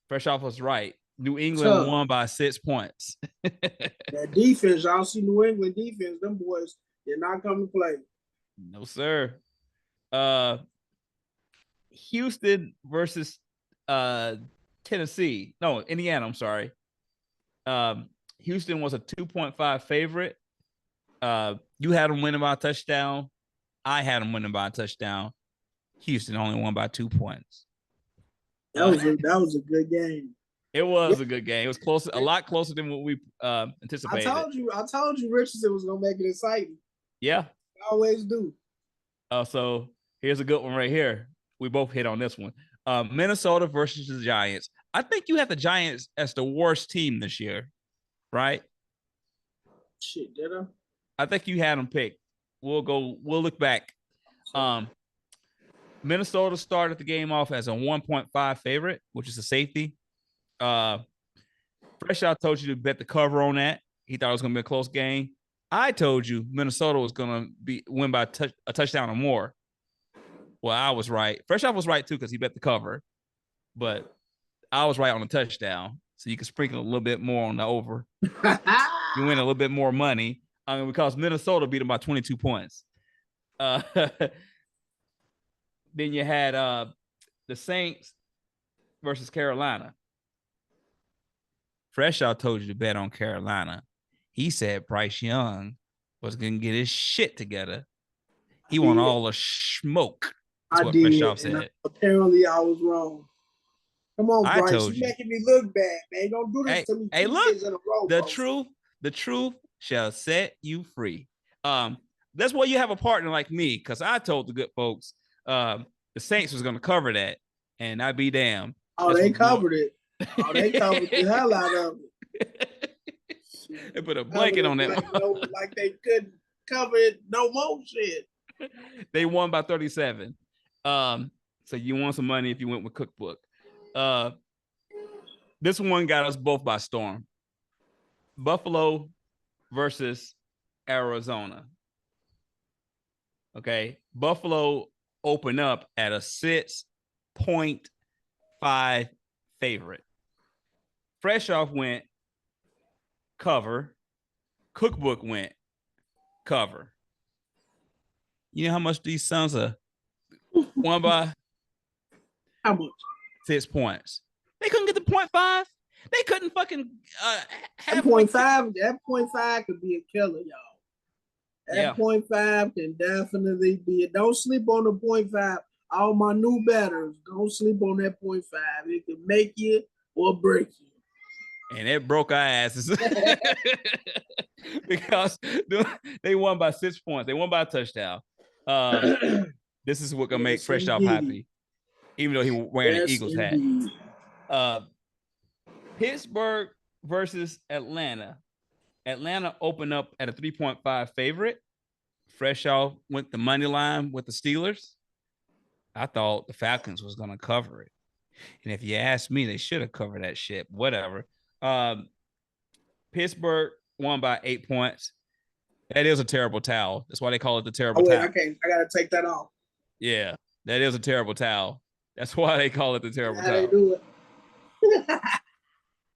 [SPEAKER 3] Freshoph was right. New England won by 6 points.
[SPEAKER 2] That defense, y'all see New England defense, them boys did not come to play.
[SPEAKER 3] No, sir. Houston versus Tennessee. No, Indiana, I'm sorry. Houston was a 2.5 favorite. You had them winning by a touchdown. I had them winning by a touchdown. Houston only won by 2 points.
[SPEAKER 2] That was a good game.
[SPEAKER 3] It was a good game. It was close, a lot closer than what we anticipated.
[SPEAKER 2] I told you Richardson was gonna make it exciting.
[SPEAKER 3] Yeah.
[SPEAKER 2] I always do.
[SPEAKER 3] So here's a good one right here. We both hit on this one. Minnesota versus the Giants. I think you have the Giants as the worst team this year, right?
[SPEAKER 2] Shit, did I?
[SPEAKER 3] I think you had them picked. We'll look back. Minnesota started the game off as a 1.5 favorite, which is a safety. Freshoph told you to bet the cover on that. He thought it was going to be a close game. I told you Minnesota was going to win by a touchdown or more. Well, I was right. Freshoph was right too because he bet the cover, but I was right on the touchdown. So you can sprinkle a little bit more on the over. You win a little bit more money because Minnesota beat them by 22 points. Then you had the Saints versus Carolina. Freshoph told you to bet on Carolina. He said Bryce Young was going to get his shit together. He want all the smoke. That's what Freshoph said.
[SPEAKER 2] Apparently, I was wrong. Come on, Bryce. You're making me look bad, man. Don't do this to me.
[SPEAKER 3] Hey, look.
[SPEAKER 2] In a row,
[SPEAKER 3] the truth shall set you free. That's why you have a partner like me, because I told the good folks the Saints was going to cover that, and I'd be damned.
[SPEAKER 2] Oh, they covered it. Oh, they covered the hell out of it.
[SPEAKER 3] They put a blanket on that.
[SPEAKER 2] Like they couldn't cover it no more shit.
[SPEAKER 3] They won by 37. So you won some money if you went with Kook Book. This one got us both by storm. Buffalo versus Arizona. Okay. Buffalo opened up at a 6.5 favorite. Freshoph went cover. Kook Book went cover. You know how much these sons are won by?
[SPEAKER 2] How much?
[SPEAKER 3] 6 points. They couldn't get the 0.5. They couldn't fucking
[SPEAKER 2] have 0.5. That 0.5 could be a killer, y'all. That 0.5 can definitely be it. Don't sleep on the 0.5. All my new batters, don't sleep on that 0.5. It can make you or break you.
[SPEAKER 3] And it broke our asses because they won by 6 points. They won by a touchdown. This is what gonna make Freshoph happy, even though he wearing an Eagles hat. Pittsburgh versus Atlanta. Atlanta opened up at a 3.5 favorite. Freshoph went the money line with the Steelers. I thought the Falcons was gonna cover it, and if you ask me, they should have covered that shit. Whatever. Pittsburgh won by 8 points. That is a terrible towel. That's why they call it the terrible towel.
[SPEAKER 2] I gotta take that off.
[SPEAKER 3] Yeah, that is a terrible towel. That's why they call it the terrible towel.
[SPEAKER 2] They do it.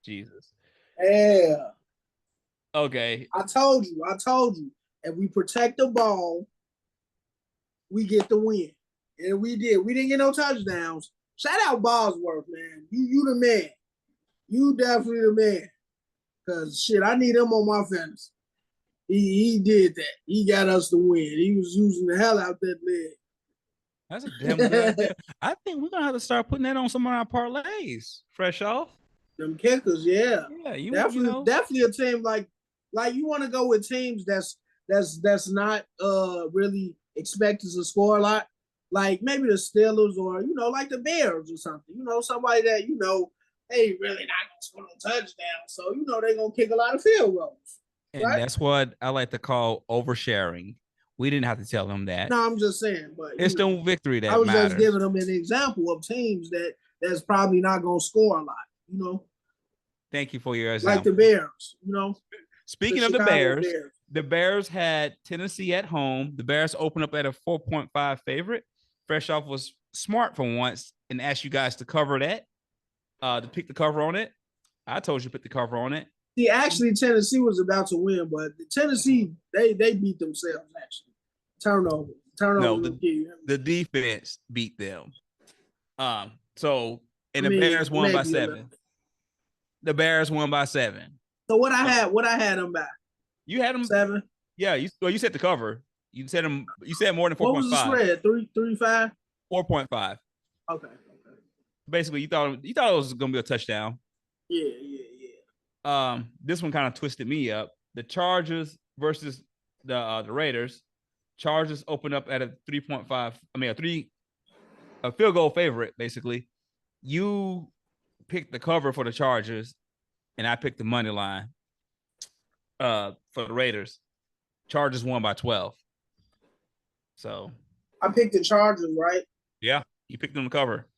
[SPEAKER 3] Jesus.
[SPEAKER 2] Yeah.
[SPEAKER 3] Okay.
[SPEAKER 2] I told you. If we protect the ball, we get the win. And we did. We didn't get no touchdowns. Shout out Bosworth, man. You the man. You definitely the man. Cause shit, I need him on my fantasy. He did that. He got us the win. He was using the hell out that leg.
[SPEAKER 3] That's a damn good idea. I think we're gonna have to start putting that on some of our parlays. Freshoph.
[SPEAKER 2] Them kickers, yeah.
[SPEAKER 3] Yeah,
[SPEAKER 2] definitely a team like you want to go with teams that's not really expected to score a lot. Like maybe the Steelers or like the Bears or something. Somebody that they really not gonna score no touchdown. So they're gonna kick a lot of field goals.
[SPEAKER 3] And that's what I like to call oversharing. We didn't have to tell them that.
[SPEAKER 2] No, I'm just saying, but
[SPEAKER 3] it's no victory that
[SPEAKER 2] I was
[SPEAKER 3] matters.
[SPEAKER 2] just giving them an example of teams that's probably not gonna score a lot.
[SPEAKER 3] Thank you for your example.
[SPEAKER 2] Like the Bears,
[SPEAKER 3] Speaking of the Bears, the Bears had Tennessee at home. The Bears opened up at a 4.5 favorite. Freshoph was smart for once and asked you guys to cover that, to pick the cover on it. I told you to pick the cover on it.
[SPEAKER 2] See, actually, Tennessee was about to win, but Tennessee, they beat themselves, actually. Turnover.
[SPEAKER 3] No, the defense beat them. The Bears won by 7. The Bears won by 7.
[SPEAKER 2] So what I had them by?
[SPEAKER 3] You had them
[SPEAKER 2] 7.
[SPEAKER 3] Yeah, you said the cover. You said them. You said more than 4.5.
[SPEAKER 2] What was the spread? 3.5.
[SPEAKER 3] 4.5.
[SPEAKER 2] Okay.
[SPEAKER 3] Basically, you thought it was gonna be a touchdown.
[SPEAKER 2] Yeah.
[SPEAKER 3] This one kind of twisted me up. The Chargers versus the Raiders. Chargers opened up at a 3.5. I mean, a field goal favorite. Basically, you picked the cover for the Chargers, and I picked the money line for the Raiders. Chargers won by 12. So
[SPEAKER 2] I picked the Chargers, right?
[SPEAKER 3] Yeah, you picked them to cover.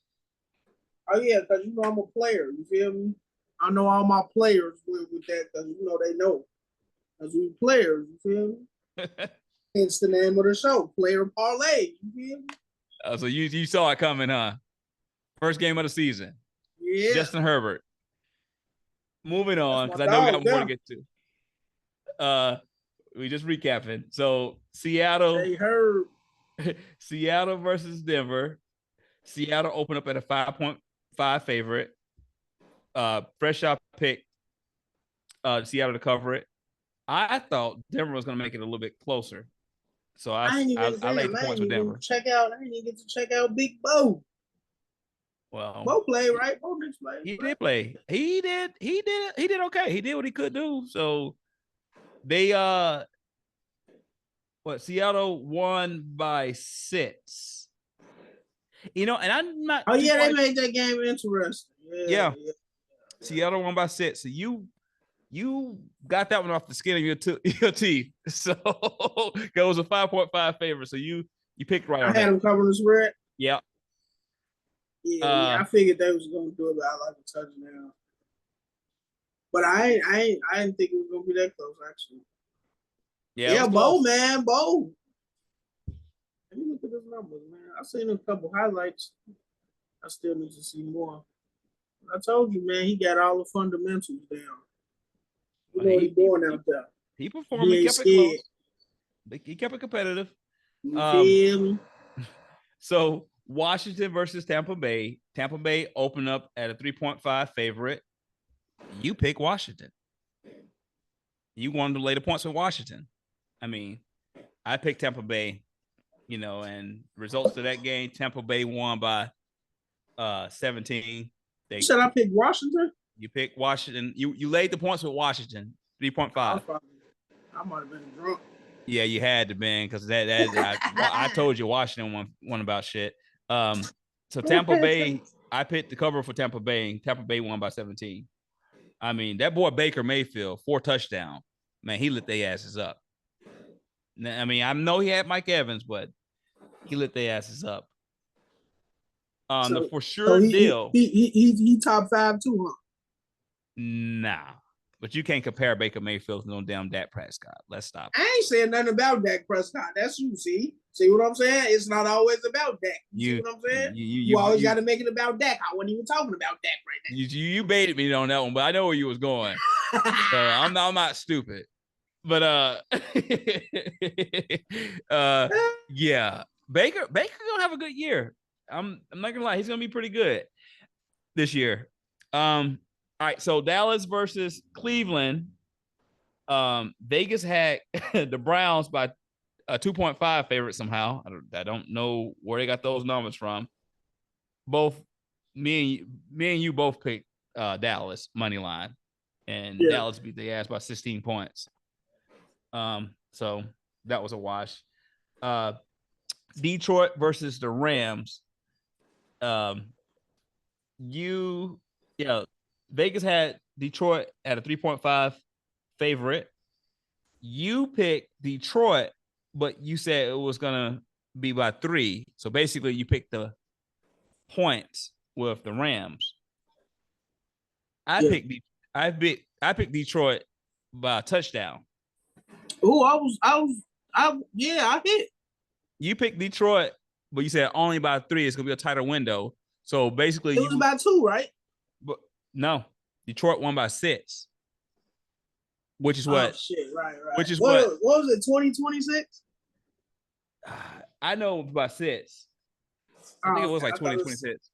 [SPEAKER 2] Oh yeah, because I'm a player. You feel me? I know all my players with that because they know. Because we players, you feel me? Hence the name of the show, Player Parlay. You feel me?
[SPEAKER 3] So you saw it coming, huh? First game of the season.
[SPEAKER 2] Yeah.
[SPEAKER 3] Justin Herbert. Moving on, because I know we got more to get to. We just recapping. So Seattle versus Denver. Seattle opened up at a 5.5 favorite. Freshoph picked Seattle to cover it. I thought Denver was going to make it a little bit closer. So I laid the points with Denver.
[SPEAKER 2] I didn't even get to check out Big Bo.
[SPEAKER 3] Well,
[SPEAKER 2] Bo played, right? Bo did play.
[SPEAKER 3] He did play. He did okay. He did what he could do. So they Seattle won by 6. And I'm not.
[SPEAKER 2] Oh yeah, they made that game interesting.
[SPEAKER 3] Yeah. Seattle won by 6. So you got that one off the skin of your teeth. So it was a 5.5 favorite. So you picked right on that.
[SPEAKER 2] I had them covering the spread.
[SPEAKER 3] Yep.
[SPEAKER 2] Yeah, I figured they was gonna do it by like a touchdown. But I didn't think it was gonna be that close actually.
[SPEAKER 3] Yeah, it
[SPEAKER 2] Yeah,
[SPEAKER 3] was
[SPEAKER 2] Bo,
[SPEAKER 3] close.
[SPEAKER 2] man, Bo. Let me look at his numbers, man. I seen a couple highlights. I still need to see more. I told you, man, he got all the fundamentals down. You
[SPEAKER 3] Well,
[SPEAKER 2] know what he's doing out there.
[SPEAKER 3] he performed.
[SPEAKER 2] He
[SPEAKER 3] He
[SPEAKER 2] ain't
[SPEAKER 3] kept it
[SPEAKER 2] scared.
[SPEAKER 3] close. He kept it competitive.
[SPEAKER 2] You feel me?
[SPEAKER 3] So Washington versus Tampa Bay. Tampa Bay opened up at a 3.5 favorite. You pick Washington. You wanted to lay the points with Washington. I mean, I picked Tampa Bay, and results to that game, Tampa Bay won by 17.
[SPEAKER 2] You said I picked Washington?
[SPEAKER 3] You picked Washington. You laid the points with Washington, 3.5.
[SPEAKER 2] I might have been drunk.
[SPEAKER 3] Yeah, you had to, man, because I told you Washington won about shit. So Tampa Bay, I picked the cover for Tampa Bay. Tampa Bay won by 17. I mean, that boy Baker Mayfield, 4 touchdowns. Man, he lit their asses up. I mean, I know he had Mike Evans, but he lit their asses up. The for sure deal.
[SPEAKER 2] He top 5 too, huh?
[SPEAKER 3] Nah. But you can't compare Baker Mayfield to no damn Dak Prescott. Let's stop.
[SPEAKER 2] I ain't saying nothing about Dak Prescott. That's you, see? See what I'm saying? It's not always about Dak. You see what I'm saying? You always got to make it about Dak. I wasn't even talking about Dak right now.
[SPEAKER 3] You baited me on that one, but I know where you was going. So I'm not stupid. But yeah. Baker gonna have a good year. I'm not gonna lie, he's gonna be pretty good this year. All right, so Dallas versus Cleveland. Vegas had the Browns by a 2.5 favorite somehow. I don't know where they got those numbers from. Both me and you both picked Dallas money line, and Dallas beat their ass by 16 points. So that was a wash. Detroit versus the Rams. Vegas had Detroit at a 3.5 favorite. You picked Detroit, but you said it was gonna be by 3. So basically, you picked the points with the Rams. I picked Detroit by a touchdown.
[SPEAKER 2] Oh, I hit.
[SPEAKER 3] You picked Detroit, but you said only by 3. It's gonna be a tighter window. So basically,
[SPEAKER 2] it was about 2, right?
[SPEAKER 3] But no, Detroit won by 6, which is what.
[SPEAKER 2] Oh shit! Right.
[SPEAKER 3] Which is
[SPEAKER 2] what was it? 2026?
[SPEAKER 3] I know by 6. I think it was like 2026.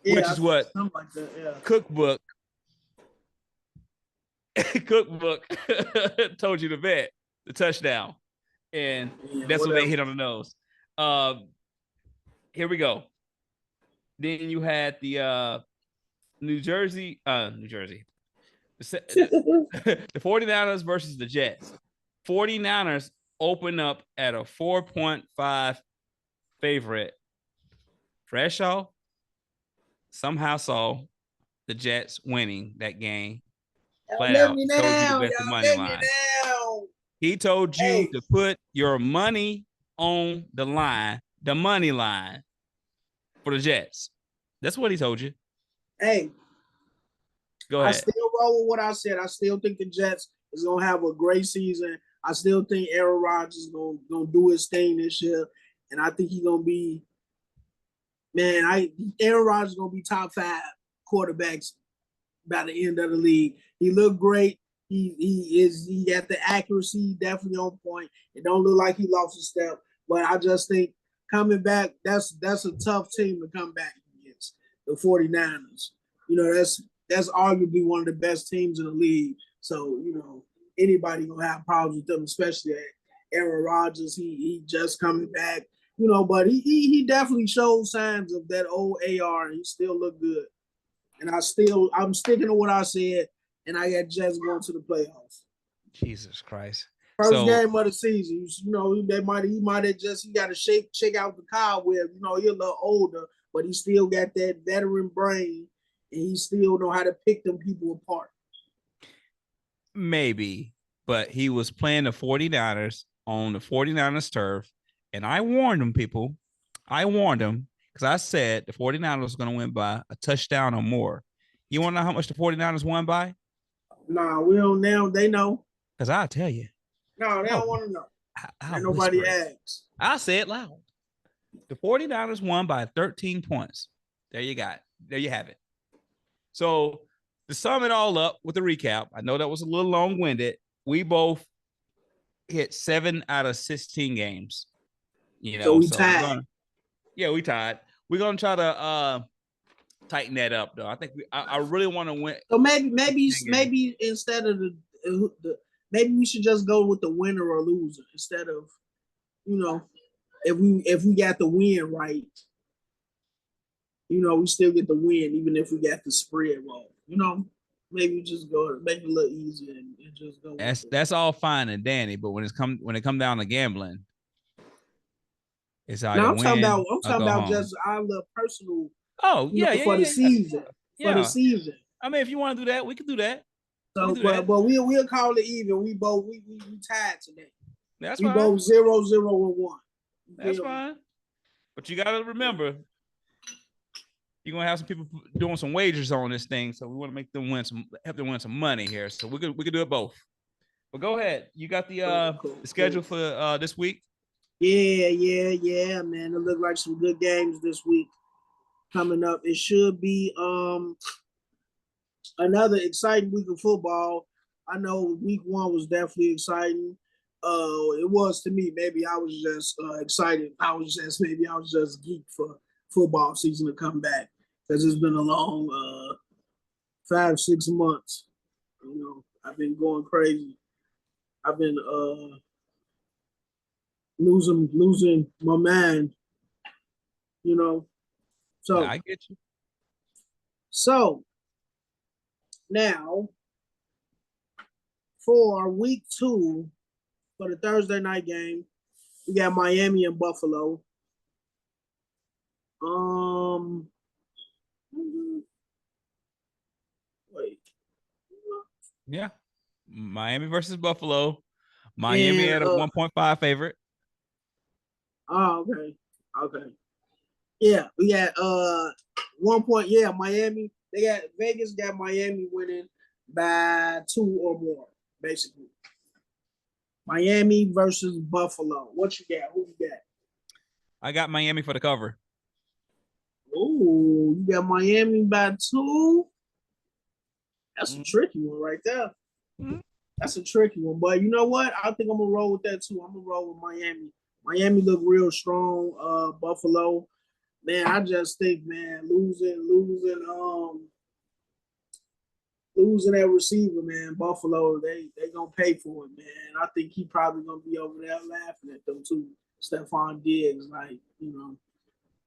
[SPEAKER 2] Yeah,
[SPEAKER 3] which is what
[SPEAKER 2] something like that. Yeah.
[SPEAKER 3] Kook Book told you to bet the touchdown, and that's what they hit on the nose. Here we go. Then you had the New Jersey. The 49ers versus the Jets. 49ers open up at a 4.5 favorite. Freshoph somehow saw the Jets winning that game. Flat out. Told you to bet the money line. He told you to put your money on the line, the money line for the Jets. That's what he told you.
[SPEAKER 2] Hey,
[SPEAKER 3] go ahead.
[SPEAKER 2] I still roll with what I said. I still think the Jets is gonna have a great season. I still think Aaron Rodgers is gonna do his thing this year, and I think he's gonna be. Man, Aaron Rodgers is gonna be top 5 quarterbacks by the end of the league. He looked great. He got the accuracy definitely on point. It don't look like he lost a step, but I just think coming back, that's a tough team to come back against, the 49ers. You know, that's arguably one of the best teams in the league. So, you know, anybody gonna have problems with them, especially Aaron Rodgers. He just coming back, you know, but he definitely showed signs of that old AR, and he still looked good. And I'm sticking to what I said, and I got Jets going to the playoffs.
[SPEAKER 3] Jesus Christ.
[SPEAKER 2] First game of the season. You know, he might have just got to shake out the cobweb. You know, he's a little older, but he still got that veteran brain, and he still know how to pick them people apart.
[SPEAKER 3] Maybe, but he was playing the 49ers on the 49ers turf, and I warned him, people. I warned him, because I said the 49ers was going to win by a touchdown or more. You want to know how much the 49ers won by?
[SPEAKER 2] Nah, we don't now. They know.
[SPEAKER 3] Because I'll tell you.
[SPEAKER 2] No, they don't want to know.
[SPEAKER 3] I'll
[SPEAKER 2] nobody
[SPEAKER 3] whisper.
[SPEAKER 2] asks.
[SPEAKER 3] I'll say it loud. The 49ers won by 13 points. There you got it. There you have it. So to sum it all up with a recap, I know that was a little long-winded. We both hit 7 out of 16 games. You know,
[SPEAKER 2] so we tied.
[SPEAKER 3] We tied. We're gonna try to tighten that up, though. I think I really want to win.
[SPEAKER 2] So maybe instead of the maybe we should just go with the winner or loser instead of, you know, if we got the win right, you know, we still get the win even if we got the spread wrong. You know, maybe just go make it a little easier and just go.
[SPEAKER 3] That's all fine and dandy, but when it come down to gambling, it's either
[SPEAKER 2] I'm talking about
[SPEAKER 3] home.
[SPEAKER 2] just our little personal.
[SPEAKER 3] Oh yeah,
[SPEAKER 2] for the season.
[SPEAKER 3] Yeah.
[SPEAKER 2] For the season.
[SPEAKER 3] I mean, if you want to do that, we can do that.
[SPEAKER 2] So, but we'll call it even. We tied today.
[SPEAKER 3] That's
[SPEAKER 2] we
[SPEAKER 3] fine.
[SPEAKER 2] both 0-0-1.
[SPEAKER 3] That's fine. But you gotta remember, you're gonna have some people doing some wagers on this thing, so we want to make them help them win some money here. So we could do it both. But go ahead. You got the schedule for this week?
[SPEAKER 2] Yeah, man. It looked like some good games this week coming up. It should be another exciting week of football. I know week 1 was definitely exciting. It was to me. Maybe I was just excited. Maybe I was just geeked for football season to come back because it's been a long 5-6 months. You know, I've been going crazy. I've been losing my mind. You know, so
[SPEAKER 3] I get you.
[SPEAKER 2] So now for week 2, for the Thursday night game, we got Miami and Buffalo. Wait.
[SPEAKER 3] Yeah. Miami versus Buffalo. Miami at a 1.5 favorite.
[SPEAKER 2] Oh, okay. Yeah, we got 1 point. Yeah, Miami. Vegas got Miami winning by 2 or more, basically. Miami versus Buffalo. What you got? Who you got?
[SPEAKER 3] I got Miami for the cover.
[SPEAKER 2] Oh, you got Miami by 2? That's a tricky one right there. Mm-hmm. That's a tricky one. But you know what? I think I'm going to roll with that too. I'm going to roll with Miami. Miami look real strong. Buffalo, man, I just think, man, losing that receiver, man, Buffalo, they gonna pay for it, man. I think he probably gonna be over there laughing at them too. Stephon Diggs, like, you know,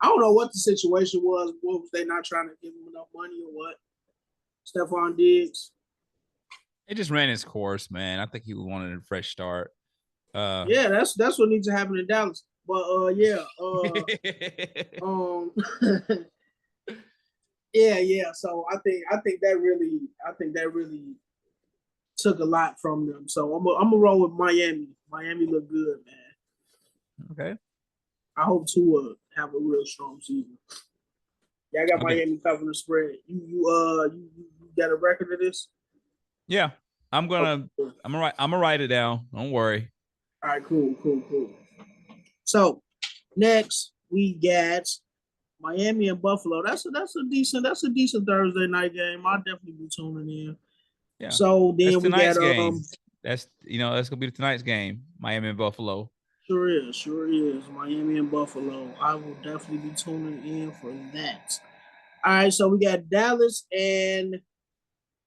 [SPEAKER 2] I don't know what the situation was. What was they not trying to give him enough money or what? Stephon Diggs.
[SPEAKER 3] It just ran its course, man. I think he wanted a fresh start.
[SPEAKER 2] Yeah, that's what needs to happen in Dallas. But yeah. Yeah. So I think that really took a lot from them. So I'm gonna roll with Miami. Miami look good, man.
[SPEAKER 3] Okay.
[SPEAKER 2] I hope to have a real strong season. Yeah, I got Miami covering the spread. You got a record of this?
[SPEAKER 3] Yeah, I'm gonna write it down. Don't worry.
[SPEAKER 2] All right, cool. So next we got Miami and Buffalo. That's a decent Thursday night game. I'll definitely be tuning in.
[SPEAKER 3] Yeah.
[SPEAKER 2] So then we got
[SPEAKER 3] game. That's gonna be tonight's game. Miami and Buffalo.
[SPEAKER 2] Sure is. Miami and Buffalo. I will definitely be tuning in for that. All right, so we got Dallas and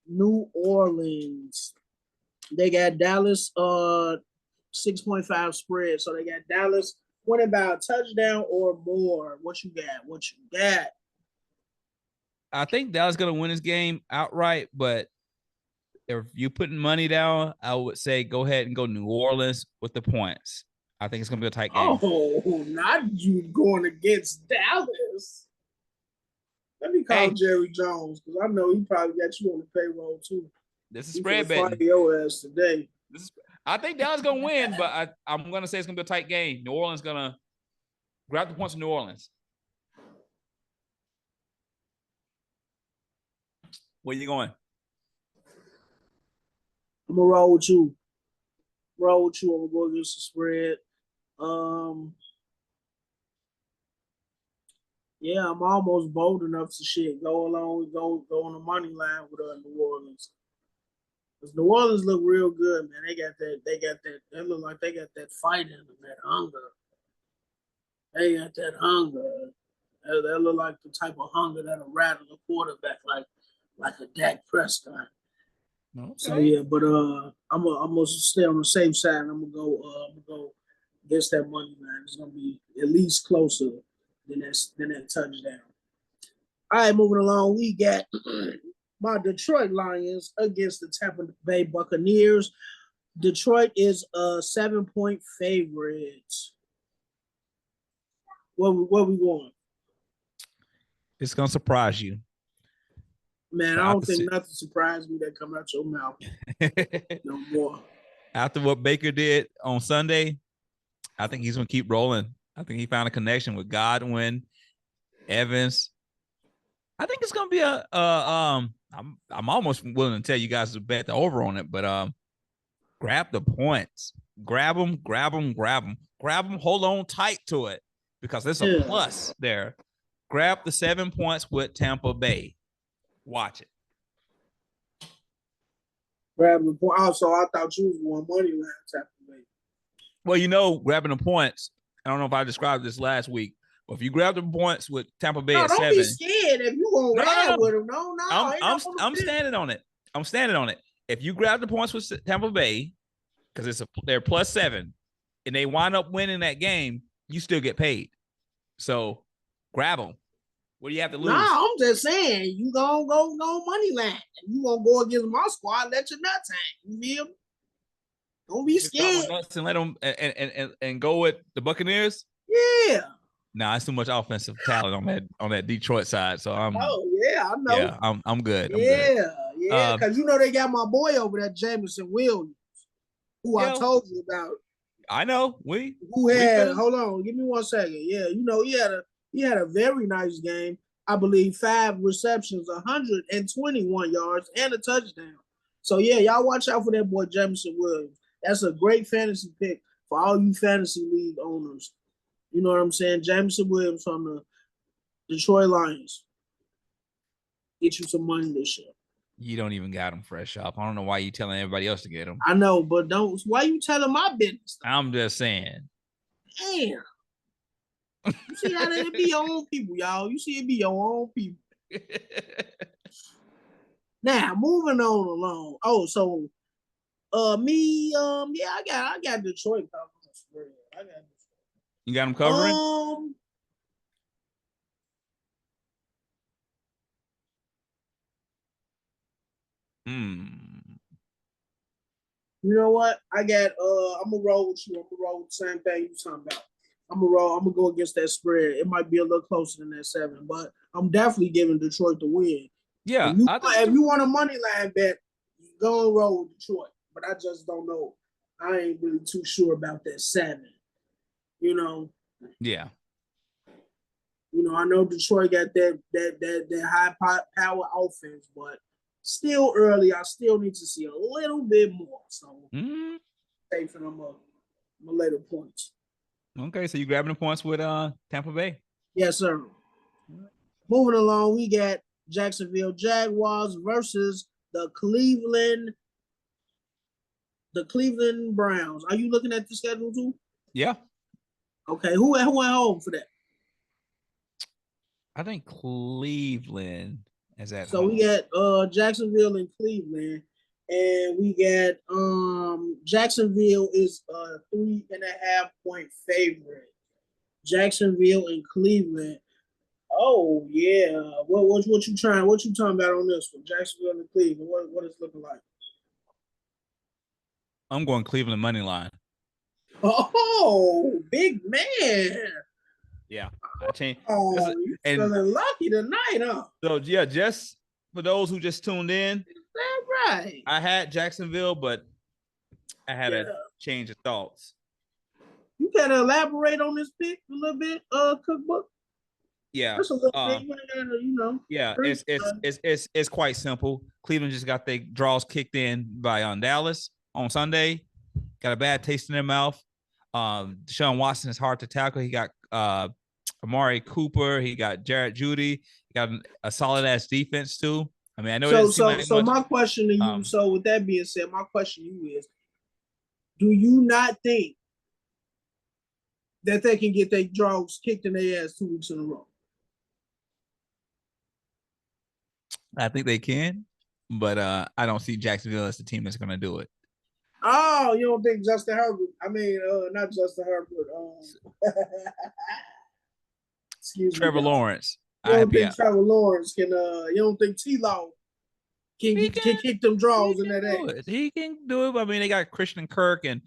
[SPEAKER 2] New Orleans. They got Dallas 6.5 spread. So they got Dallas winning by a touchdown or more. What you got?
[SPEAKER 3] I think Dallas gonna win this game outright, but if you putting money down, I would say go ahead and go New Orleans with the points. I think it's gonna be a tight game.
[SPEAKER 2] Oh, not you going against Dallas. Let me call Jerry Jones because I know he probably got you on the payroll too.
[SPEAKER 3] This is spread betting.
[SPEAKER 2] Your ass today.
[SPEAKER 3] I think Dallas gonna win, but I'm gonna say it's gonna be a tight game. New Orleans gonna grab the points in New Orleans. Where you going?
[SPEAKER 2] I'm gonna roll with you. I'm gonna go against the spread. Yeah, I'm almost bold enough to go on the money line with New Orleans. Because New Orleans look real good, man. They look like they got that fight in them, that hunger. They got that hunger. They look like the type of hunger that'll rattle a quarterback like a Dak Prescott. Okay. So yeah, but I'm gonna stay on the safe side. I'm gonna go against that money line. It's gonna be at least closer than that touchdown. All right, moving along, we got my Detroit Lions against the Tampa Bay Buccaneers. Detroit is a 7-point favorite. Where we going?
[SPEAKER 3] It's gonna surprise you.
[SPEAKER 2] Man, I don't think nothing surprised me that come out your mouth no more.
[SPEAKER 3] After what Baker did on Sunday, I think he's gonna keep rolling. I think he found a connection with Godwin, Evans. I think it's gonna be I'm almost willing to tell you guys to bet the over on it, but grab the points. Grab them, hold on tight to it because there's a plus there. Grab the 7 points with Tampa Bay. Watch it.
[SPEAKER 2] Grab the point. Also, I thought you was one money line Tampa Bay.
[SPEAKER 3] Well, grabbing the points. I don't know if I described this last week, but if you grab the points with Tampa Bay at 7,
[SPEAKER 2] don't be scared if you gonna ride with them. No.
[SPEAKER 3] I'm standing on it. I'm standing on it. If you grab the points with Tampa Bay, because they're plus 7, and they wind up winning that game, you still get paid. So grab them. What do you have to lose?
[SPEAKER 2] Nah, I'm just saying you gonna go money line. You gonna go against my squad, let your nuts hang. You feel me? Don't be scared.
[SPEAKER 3] And let them and go with the Buccaneers.
[SPEAKER 2] Yeah.
[SPEAKER 3] Nah, it's too much offensive talent on that Detroit side. So I'm.
[SPEAKER 2] Oh yeah, I know.
[SPEAKER 3] Yeah, I'm good.
[SPEAKER 2] Yeah. Because they got my boy over there, Jameson Williams, who I told you about.
[SPEAKER 3] I know.
[SPEAKER 2] Hold on, give me 1 second. Yeah, he had a very nice game. I believe 5 receptions, 121 yards, and a touchdown. So yeah, y'all watch out for that boy Jameson Williams. That's a great fantasy pick for all you fantasy league owners. You know what I'm saying? Jameson Williams from the Detroit Lions. Get you some money this year.
[SPEAKER 3] You don't even got them Freshoph. I don't know why you telling everybody else to get them.
[SPEAKER 2] I know, but don't. Why you telling my business?
[SPEAKER 3] I'm just saying.
[SPEAKER 2] Damn. You see how it be your own people, y'all. You see it be your own people. Now, moving on along. Oh, so me, I got Detroit covering. I got Detroit.
[SPEAKER 3] You got them covering?
[SPEAKER 2] You know what? I got I'm gonna roll with you. I'm gonna roll with the same thing you talking about. I'm gonna go against that spread. It might be a little closer than that 7, but I'm definitely giving Detroit the win.
[SPEAKER 3] Yeah.
[SPEAKER 2] If you want a money line bet, go and roll with Detroit. But I just don't know. I ain't really too sure about that 7.
[SPEAKER 3] Yeah.
[SPEAKER 2] I know Detroit got that high power offense, but still early. I still need to see a little bit more. So stay for them later points.
[SPEAKER 3] Okay, so you grabbing the points with Tampa Bay?
[SPEAKER 2] Yes, sir. Moving along, we got Jacksonville Jaguars versus the Cleveland Browns. Are you looking at the schedule too?
[SPEAKER 3] Yeah.
[SPEAKER 2] Okay, who went home for that?
[SPEAKER 3] I think Cleveland is at
[SPEAKER 2] home. So we got Jacksonville and Cleveland, and we got Jacksonville is a 3.5-point favorite. Jacksonville and Cleveland. Oh yeah. What you talking about on this one? Jacksonville and Cleveland. What it's looking like?
[SPEAKER 3] I'm going Cleveland money line.
[SPEAKER 2] Oh, big man.
[SPEAKER 3] Yeah, I changed.
[SPEAKER 2] Oh, you're feeling lucky tonight, huh?
[SPEAKER 3] So yeah, just for those who just tuned in,
[SPEAKER 2] is that right?
[SPEAKER 3] I had Jacksonville, but I had a change of thoughts.
[SPEAKER 2] You gotta elaborate on this pick a little bit, Kook Book.
[SPEAKER 3] Yeah.
[SPEAKER 2] That's a little thing, you know.
[SPEAKER 3] Yeah, it's quite simple. Cleveland just got their draws kicked in by Dallas on Sunday. Got a bad taste in their mouth. Deshaun Watson is hard to tackle. He got Amari Cooper. He got Jarrett Judy. He got a solid ass defense too. I mean, I know it doesn't seem like much.
[SPEAKER 2] My question to you. So with that being said, my question to you is: do you not think that they can get their draws kicked in their ass 2 weeks in a row?
[SPEAKER 3] I think they can, but I don't see Jacksonville as the team that's going to do it.
[SPEAKER 2] Oh, you don't think Justin Herbert? I mean, not Justin Herbert. Excuse
[SPEAKER 3] Trevor
[SPEAKER 2] me,
[SPEAKER 3] Lawrence.
[SPEAKER 2] You don't think Trevor Lawrence can? You don't think T-Law can kick them draws in that ass?
[SPEAKER 3] He can do it. I mean, they got Christian Kirk and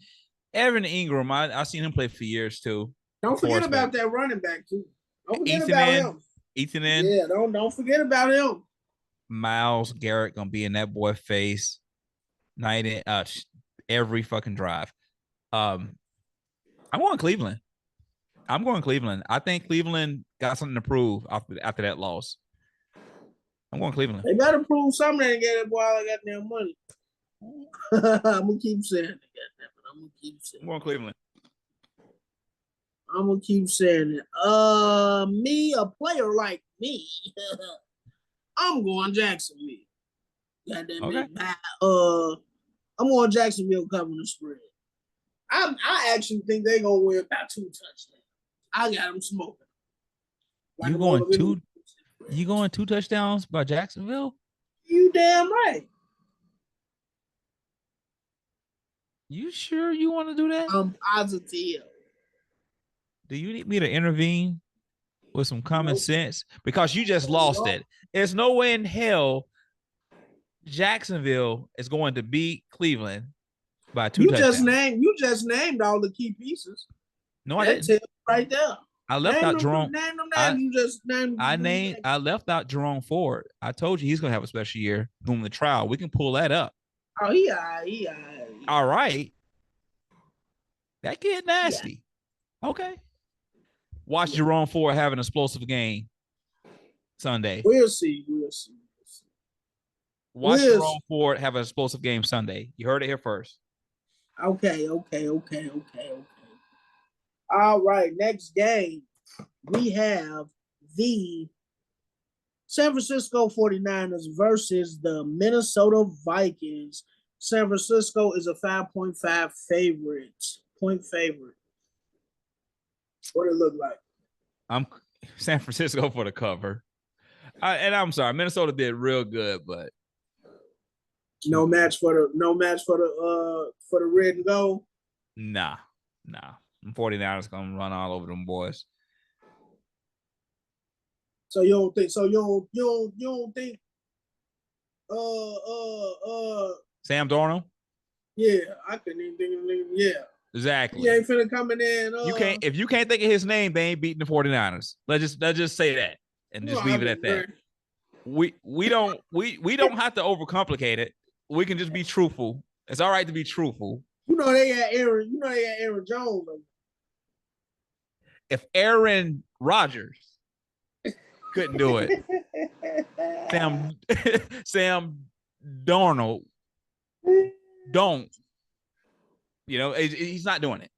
[SPEAKER 3] Evan Ingram. I've seen him play for years too.
[SPEAKER 2] Don't forget about that running back too. Don't forget about him.
[SPEAKER 3] Ethan.
[SPEAKER 2] Yeah, don't forget about him.
[SPEAKER 3] Myles Garrett gonna be in that boy face night in every fucking drive. I'm going Cleveland. I think Cleveland got something to prove after that loss. I'm going Cleveland.
[SPEAKER 2] They better prove something and get it while I got their money. I'm gonna keep saying it. I'm
[SPEAKER 3] going Cleveland.
[SPEAKER 2] I'm gonna keep saying it. Me, a player like me, I'm going Jacksonville.
[SPEAKER 3] Okay.
[SPEAKER 2] I'm going Jacksonville covering the spread. I actually think they're gonna win about 2 touchdowns. I got them smoking.
[SPEAKER 3] Like you going 2 touchdowns by Jacksonville?
[SPEAKER 2] You damn right.
[SPEAKER 3] You sure you want to do that?
[SPEAKER 2] I'm positive.
[SPEAKER 3] Do you need me to intervene with some common sense? Because you just lost it. There's no way in hell Jacksonville is going to beat Cleveland by 2 touchdowns.
[SPEAKER 2] You just named all the key pieces.
[SPEAKER 3] No, I didn't.
[SPEAKER 2] Right there.
[SPEAKER 3] I left out Jerome.
[SPEAKER 2] I
[SPEAKER 3] left out Jerome Ford. I told you he's gonna have a special year doing the trial. We can pull that up.
[SPEAKER 2] Oh, he
[SPEAKER 3] all right. That kid nasty. Yeah. Okay. Watch Jerome Ford have an explosive game Sunday.
[SPEAKER 2] We'll see.
[SPEAKER 3] Watch Jerome Ford have an explosive game Sunday. You heard it here first.
[SPEAKER 2] Okay. All right, next game, we have the San Francisco 49ers versus the Minnesota Vikings. San Francisco is a 5.5 point favorite. What it look like?
[SPEAKER 3] I'm San Francisco for the cover. I'm sorry, Minnesota did real good, but
[SPEAKER 2] no match for the red and gold.
[SPEAKER 3] Nah. 49ers gonna run all over them boys.
[SPEAKER 2] So you don't think?
[SPEAKER 3] Sam Darnold?
[SPEAKER 2] Yeah, I couldn't even think of him. Yeah,
[SPEAKER 3] exactly.
[SPEAKER 2] He ain't finna coming in.
[SPEAKER 3] If you can't think of his name, they ain't beating the 49ers. Let's just say that and just leave it at that. We don't have to overcomplicate it. We can just be truthful. It's all right to be truthful.
[SPEAKER 2] You know they had Aaron Jones.
[SPEAKER 3] If Aaron Rodgers couldn't do it, Sam Darnold don't. He's not doing it.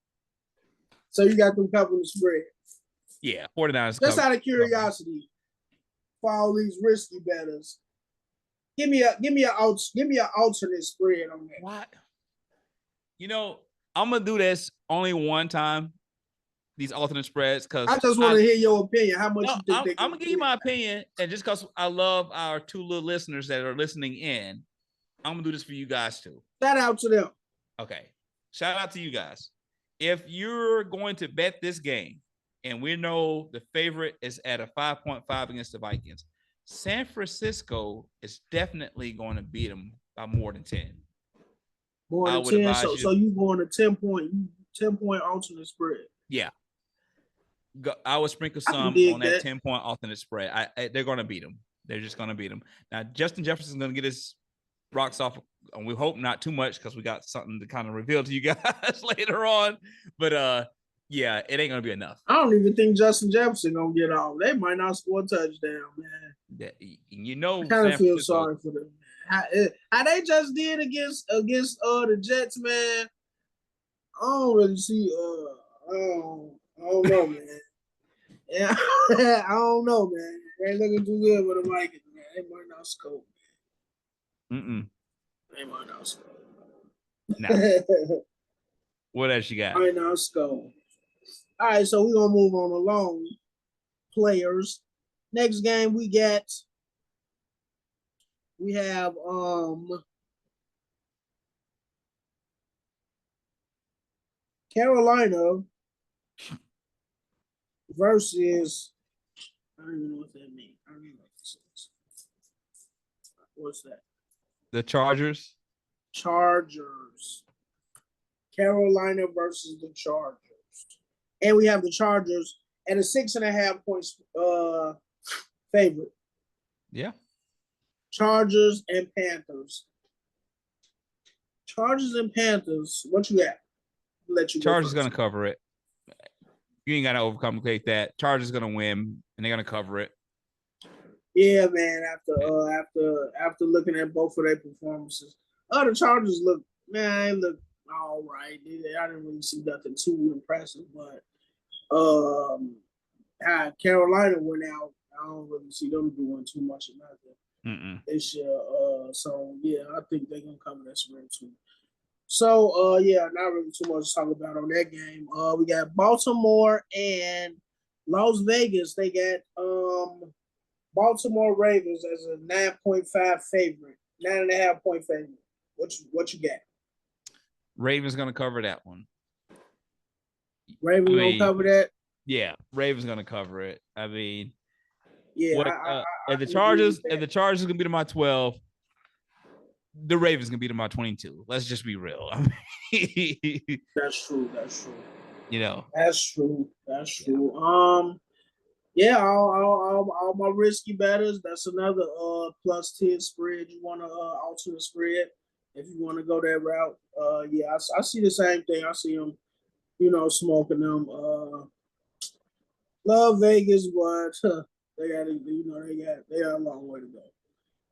[SPEAKER 2] So you got them covering the spread.
[SPEAKER 3] Yeah, 49ers.
[SPEAKER 2] Just out of curiosity, for all these risky bettors, give me an alternate spread on that.
[SPEAKER 3] What? I'm gonna do this only one time. These alternate spreads, because
[SPEAKER 2] I just want to hear your opinion. How much you think?
[SPEAKER 3] I'm gonna give you my opinion, and just because I love our 2 little listeners that are listening in, I'm gonna do this for you guys too.
[SPEAKER 2] Shout out to them.
[SPEAKER 3] Okay, shout out to you guys. If you're going to bet this game, and we know the favorite is at a 5.5 against the Vikings, San Francisco is definitely going to beat them by more than 10.
[SPEAKER 2] More than 10. So you going to 10 point alternate spread.
[SPEAKER 3] Yeah. I would sprinkle some on that 10-point alternate spread. They're going to beat them. They're just going to beat them. Now, Justin Jefferson's going to get his rocks off, and we hope not too much because we got something to kind of reveal to you guys later on. But Yeah, it ain't gonna be enough.
[SPEAKER 2] I don't even think Justin Jefferson gonna get off. They might not score a touchdown, man.
[SPEAKER 3] You know,
[SPEAKER 2] I kind of feel sorry for them. How they just did against the Jets, man. I don't really see. I don't know, man. Yeah, I don't know, man. They ain't looking too good with the Vikings, man. They might not score. They might not score.
[SPEAKER 3] Nah. What else you got?
[SPEAKER 2] Might not score. All right, so we're gonna move on along. Players. Next game we have Carolina versus, I don't even know what that means. I don't even know what this is. What's that?
[SPEAKER 3] The Chargers.
[SPEAKER 2] Chargers. Carolina versus the Chargers. And we have the Chargers at a 6.5 points favorite.
[SPEAKER 3] Yeah.
[SPEAKER 2] Chargers and Panthers. Chargers and Panthers. What you got? Let you.
[SPEAKER 3] Chargers gonna cover it. You ain't gotta overcomplicate that. Chargers gonna win, and they're gonna cover it.
[SPEAKER 2] Yeah, man. After looking at both of their performances, the Chargers look all right. I didn't really see nothing too impressive, but Carolina went out. I don't really see them doing too much of nothing. They should. So yeah, I think they're gonna cover that spread too. So yeah, not really too much to talk about on that game. We got Baltimore and Las Vegas. They got Baltimore Ravens as a 9.5 favorite, 9.5 point favorite. What you got?
[SPEAKER 3] Ravens gonna cover that one.
[SPEAKER 2] Ravens gonna cover that.
[SPEAKER 3] Yeah, Ravens gonna cover it. I mean,
[SPEAKER 2] yeah.
[SPEAKER 3] If the Chargers gonna beat them by 12, the Ravens gonna beat them by 22. Let's just be real.
[SPEAKER 2] That's true.
[SPEAKER 3] You know,
[SPEAKER 2] that's true. Yeah, all my risky betters. That's another +10 spread. You want to alternate spread if you want to go that route. Yeah, I see the same thing. I see them, smoking them. Love Vegas, but they got a long way to go.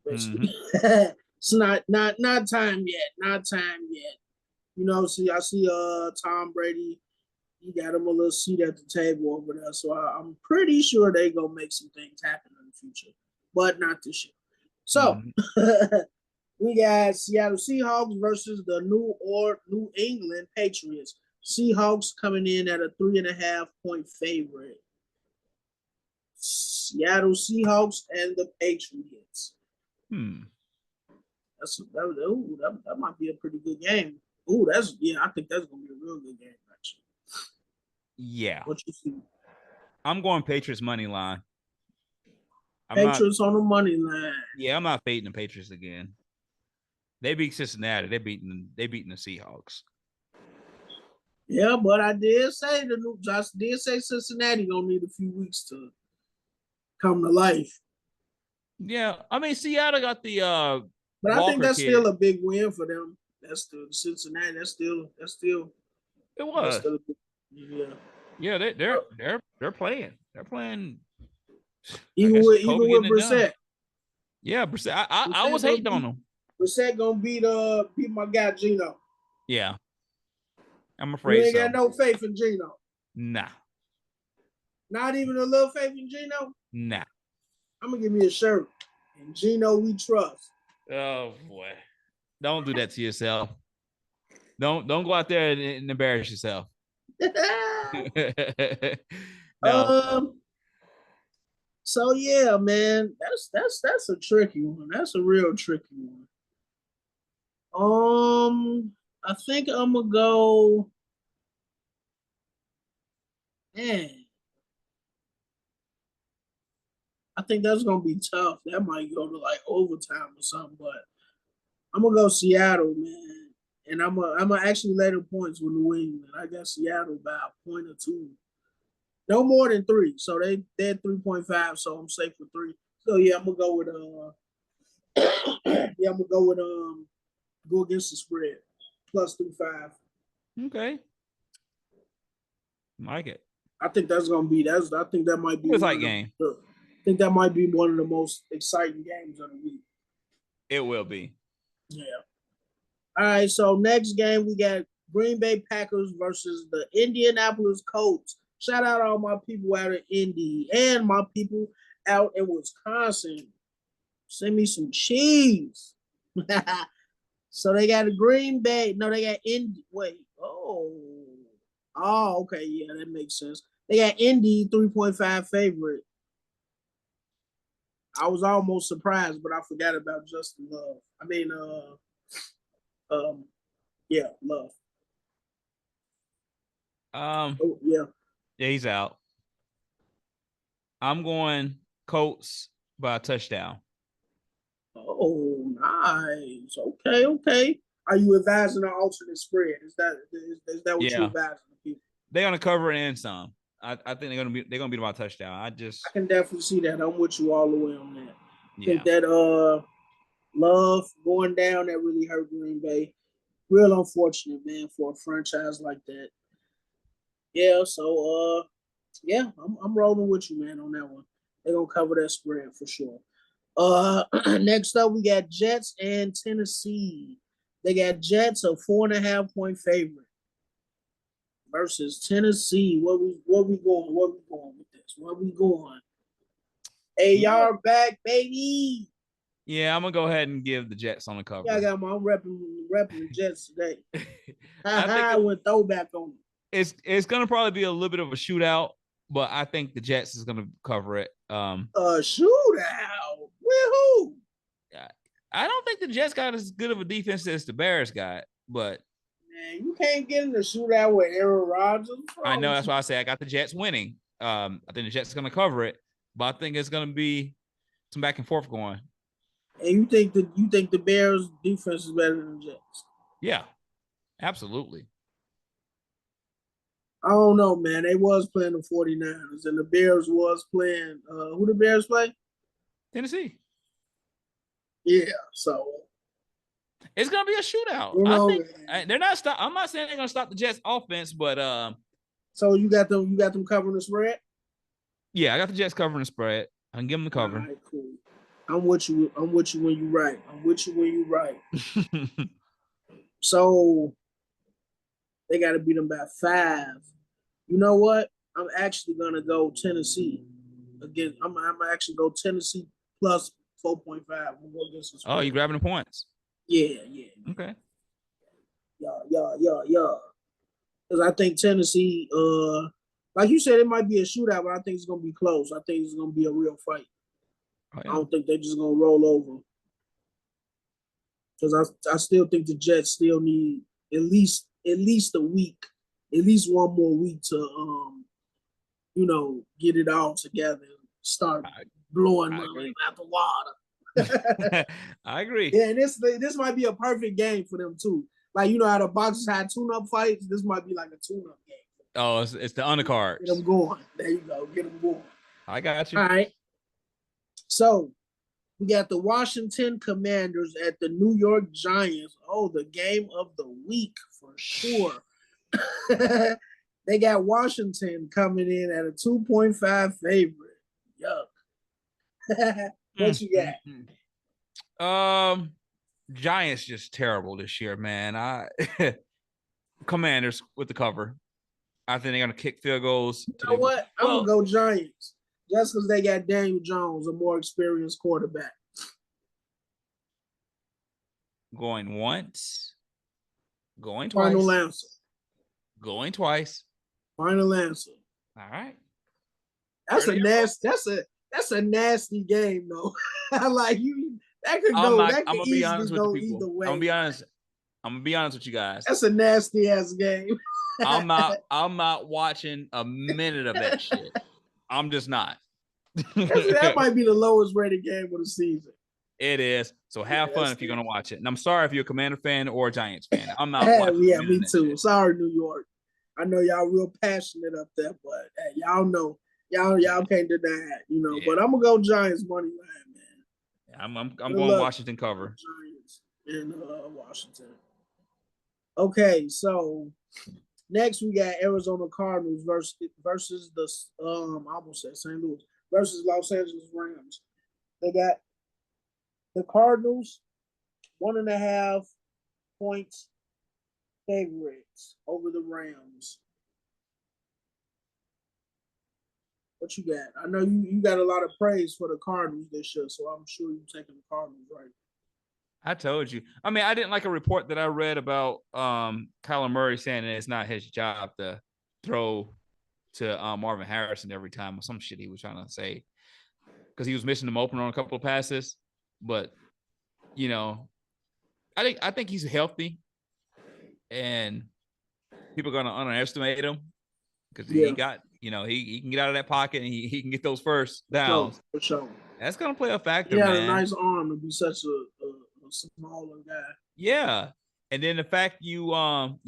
[SPEAKER 2] It's not time yet. Not time yet. See, I see Tom Brady. He got him a little seat at the table over there. So I'm pretty sure they gonna make some things happen in the future, but not this year. So we got Seattle Seahawks versus the New England Patriots. Seahawks coming in at a 3.5 point favorite. Seattle Seahawks and the Patriots. That might be a pretty good game. I think that's gonna be a real good game, actually.
[SPEAKER 3] Yeah.
[SPEAKER 2] What you see?
[SPEAKER 3] I'm going Patriots money line.
[SPEAKER 2] Patriots on the money line.
[SPEAKER 3] Yeah, I'm not fading the Patriots again. They beat Cincinnati. They beating the Seahawks.
[SPEAKER 2] Yeah, but I did say Cincinnati gonna need a few weeks to come to life.
[SPEAKER 3] Yeah, I mean Seattle got the
[SPEAKER 2] but
[SPEAKER 3] Walker
[SPEAKER 2] I think that's
[SPEAKER 3] kid.
[SPEAKER 2] Still a big win for them. That's still Cincinnati. That's still
[SPEAKER 3] it was.
[SPEAKER 2] Yeah,
[SPEAKER 3] they're playing. They're playing.
[SPEAKER 2] Even with Brissett.
[SPEAKER 3] Yeah, Brissett. I was hating on them.
[SPEAKER 2] Brissett gonna beat my guy Gino.
[SPEAKER 3] Yeah. I'm afraid
[SPEAKER 2] you ain't got no faith in Gino.
[SPEAKER 3] Nah.
[SPEAKER 2] Not even a little faith in Gino?
[SPEAKER 3] Nah.
[SPEAKER 2] I'm gonna give me a shirt. And Gino we trust.
[SPEAKER 3] Oh boy. Don't do that to yourself. Don't go out there and embarrass yourself.
[SPEAKER 2] No. So yeah, man, that's a tricky one. That's a real tricky one. I think I'm gonna go. Man, I think that's gonna be tough. That might go to like overtime or something, but I'm gonna go Seattle, man. And I'm gonna actually lay the points with New England. I got Seattle by a point or two. No more than 3. So they're 3.5, so I'm safe for 3. So yeah, I'm gonna go with go against the spread. +3.5.
[SPEAKER 3] Okay. Like it.
[SPEAKER 2] I think that's gonna be I think that might be
[SPEAKER 3] It's like game.
[SPEAKER 2] I think that might be one of the most exciting games of the week.
[SPEAKER 3] It will be.
[SPEAKER 2] Yeah. All right. So next game we got Green Bay Packers versus the Indianapolis Colts. Shout out all my people out of Indy and my people out in Wisconsin. Send me some cheese. So they got a Green Bay. No, they got Indy. Wait. Oh, okay. Yeah, that makes sense. They got Indy 3.5 favorite. I was almost surprised, but I forgot about Justin Love. Yeah, Love.
[SPEAKER 3] Yeah, he's out. I'm going Colts by a touchdown.
[SPEAKER 2] Oh, nice. Okay. Are you advising an alternate spread? Is that what you're advising people?
[SPEAKER 3] They're gonna cover it and some. I think they're gonna beat by a touchdown. I
[SPEAKER 2] can definitely see that. I'm with you all the way on that.
[SPEAKER 3] Yeah.
[SPEAKER 2] I think that Love going down that really hurt Green Bay. Real unfortunate, man, for a franchise like that. Yeah, so yeah, I'm rolling with you, man, on that one. They're gonna cover that spread for sure. Next up, we got Jets and Tennessee. They got Jets a 4.5-point favorite versus Tennessee. Where we going? Where we going with this? Where we going? AR back, baby.
[SPEAKER 3] Yeah, I'm gonna go ahead and give the Jets on the cover.
[SPEAKER 2] Yeah, I'm repping the Jets today. I went throwback on them.
[SPEAKER 3] It's gonna probably be a little bit of a shootout, but I think the Jets is gonna cover it.
[SPEAKER 2] A shootout? With who?
[SPEAKER 3] I don't think the Jets got as good of a defense as the Bears got, but
[SPEAKER 2] man, you can't get in the shootout with Aaron Rodgers.
[SPEAKER 3] I know, that's why I say I got the Jets winning. I think the Jets are gonna cover it, but I think it's gonna be some back and forth going.
[SPEAKER 2] And you think the Bears defense is better than the Jets?
[SPEAKER 3] Yeah, absolutely.
[SPEAKER 2] I don't know, man. They was playing the 49ers, and the Bears was playing who the Bears play?
[SPEAKER 3] Tennessee.
[SPEAKER 2] Yeah, so
[SPEAKER 3] it's gonna be a shootout. I think they're not stop. I'm not saying they're gonna stop the Jets offense, but
[SPEAKER 2] so you got them covering the spread?
[SPEAKER 3] Yeah, I got the Jets covering the spread. I can give them the cover.
[SPEAKER 2] All right, cool. I'm with you when you're right. So they got to beat them by 5. You know what? I'm actually gonna go Tennessee again. I'm actually go Tennessee plus 4.5.
[SPEAKER 3] Oh, you grabbing the points?
[SPEAKER 2] Yeah.
[SPEAKER 3] Okay.
[SPEAKER 2] Yeah. Because I think Tennessee, like you said, it might be a shootout, but I think it's gonna be close. I think it's gonna be a real fight. Oh, yeah. I don't think they're just gonna roll over. Because I still think the Jets still need at least a week, at least one more week to get it all together and start blowing money out the water.
[SPEAKER 3] I agree.
[SPEAKER 2] Yeah, and this might be a perfect game for them too. Like, how the boxers had tune-up fights, this might be like a tune-up game.
[SPEAKER 3] Oh, it's the undercards.
[SPEAKER 2] Get them going. There you go. Get them going.
[SPEAKER 3] I got you.
[SPEAKER 2] All right. So we got the Washington Commanders at the New York Giants. Oh, the game of the week for sure. They got Washington coming in at a 2.5 favorite. Yuck. What you
[SPEAKER 3] got? Giants just terrible this year, man. Commanders with the cover. I think they're gonna kick field goals.
[SPEAKER 2] You know what? I'm gonna go Giants. Just because they got Daniel Jones, a more experienced quarterback.
[SPEAKER 3] Going once. Going twice.
[SPEAKER 2] Final answer.
[SPEAKER 3] Going twice.
[SPEAKER 2] Final answer.
[SPEAKER 3] All right.
[SPEAKER 2] That's a nasty game though. Like you, that could go. That could easily go either way.
[SPEAKER 3] I'm gonna be honest. I'm gonna be honest with you guys.
[SPEAKER 2] That's a nasty ass game.
[SPEAKER 3] I'm not watching a minute of that shit. I'm just not.
[SPEAKER 2] That might be the lowest rated game of the season.
[SPEAKER 3] It is. So have fun if you're gonna watch it. And I'm sorry if you're a Commander fan or a Giants fan. I'm not watching.
[SPEAKER 2] Yeah, me too. Shit. Sorry, New York. I know y'all real passionate up there, but hey, y'all know. Y'all can't deny it, Yeah. But I'm gonna go Giants money line, man.
[SPEAKER 3] Yeah, I'm going Washington cover.
[SPEAKER 2] Giants in Washington. Okay, so Next, we got Arizona Cardinals versus the I almost said St. Louis versus Los Angeles Rams. They got the Cardinals 1.5 points favorites over the Rams. What you got? I know you got a lot of praise for the Cardinals this year, so I'm sure you're taking the Cardinals right.
[SPEAKER 3] I told you. I mean, I didn't like a report that I read about Kyler Murray saying that it's not his job to throw to Marvin Harrison every time or some shit he was trying to say because he was missing him open on a couple of passes. But you know, I think he's healthy, and people are going to underestimate him because he got he can get out of that pocket and he can get those first downs.
[SPEAKER 2] For sure.
[SPEAKER 3] That's going to play a factor,
[SPEAKER 2] He had
[SPEAKER 3] man.
[SPEAKER 2] a nice arm to be such a smaller guy.
[SPEAKER 3] Yeah. And then the fact you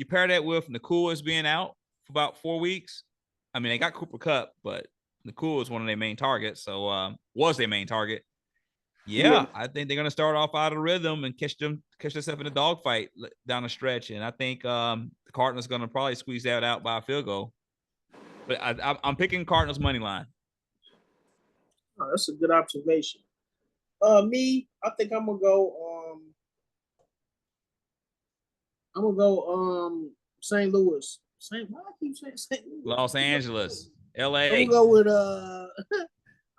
[SPEAKER 3] pair that with Nakua is being out for about 4 weeks. I mean, they got Cooper Kupp, but Nakua is one of their main targets. So was their main target. Yeah, I think they're gonna start off out of rhythm and catch themselves in a dogfight down the stretch. And I think the Cardinals are gonna probably squeeze that out by a field goal. But I'm picking Cardinals money line.
[SPEAKER 2] Oh, that's a good observation. Me, I think I'm gonna go. St. Louis. Why I keep saying St. Louis?
[SPEAKER 3] Los Angeles, LA.
[SPEAKER 2] I'm gonna go with I'm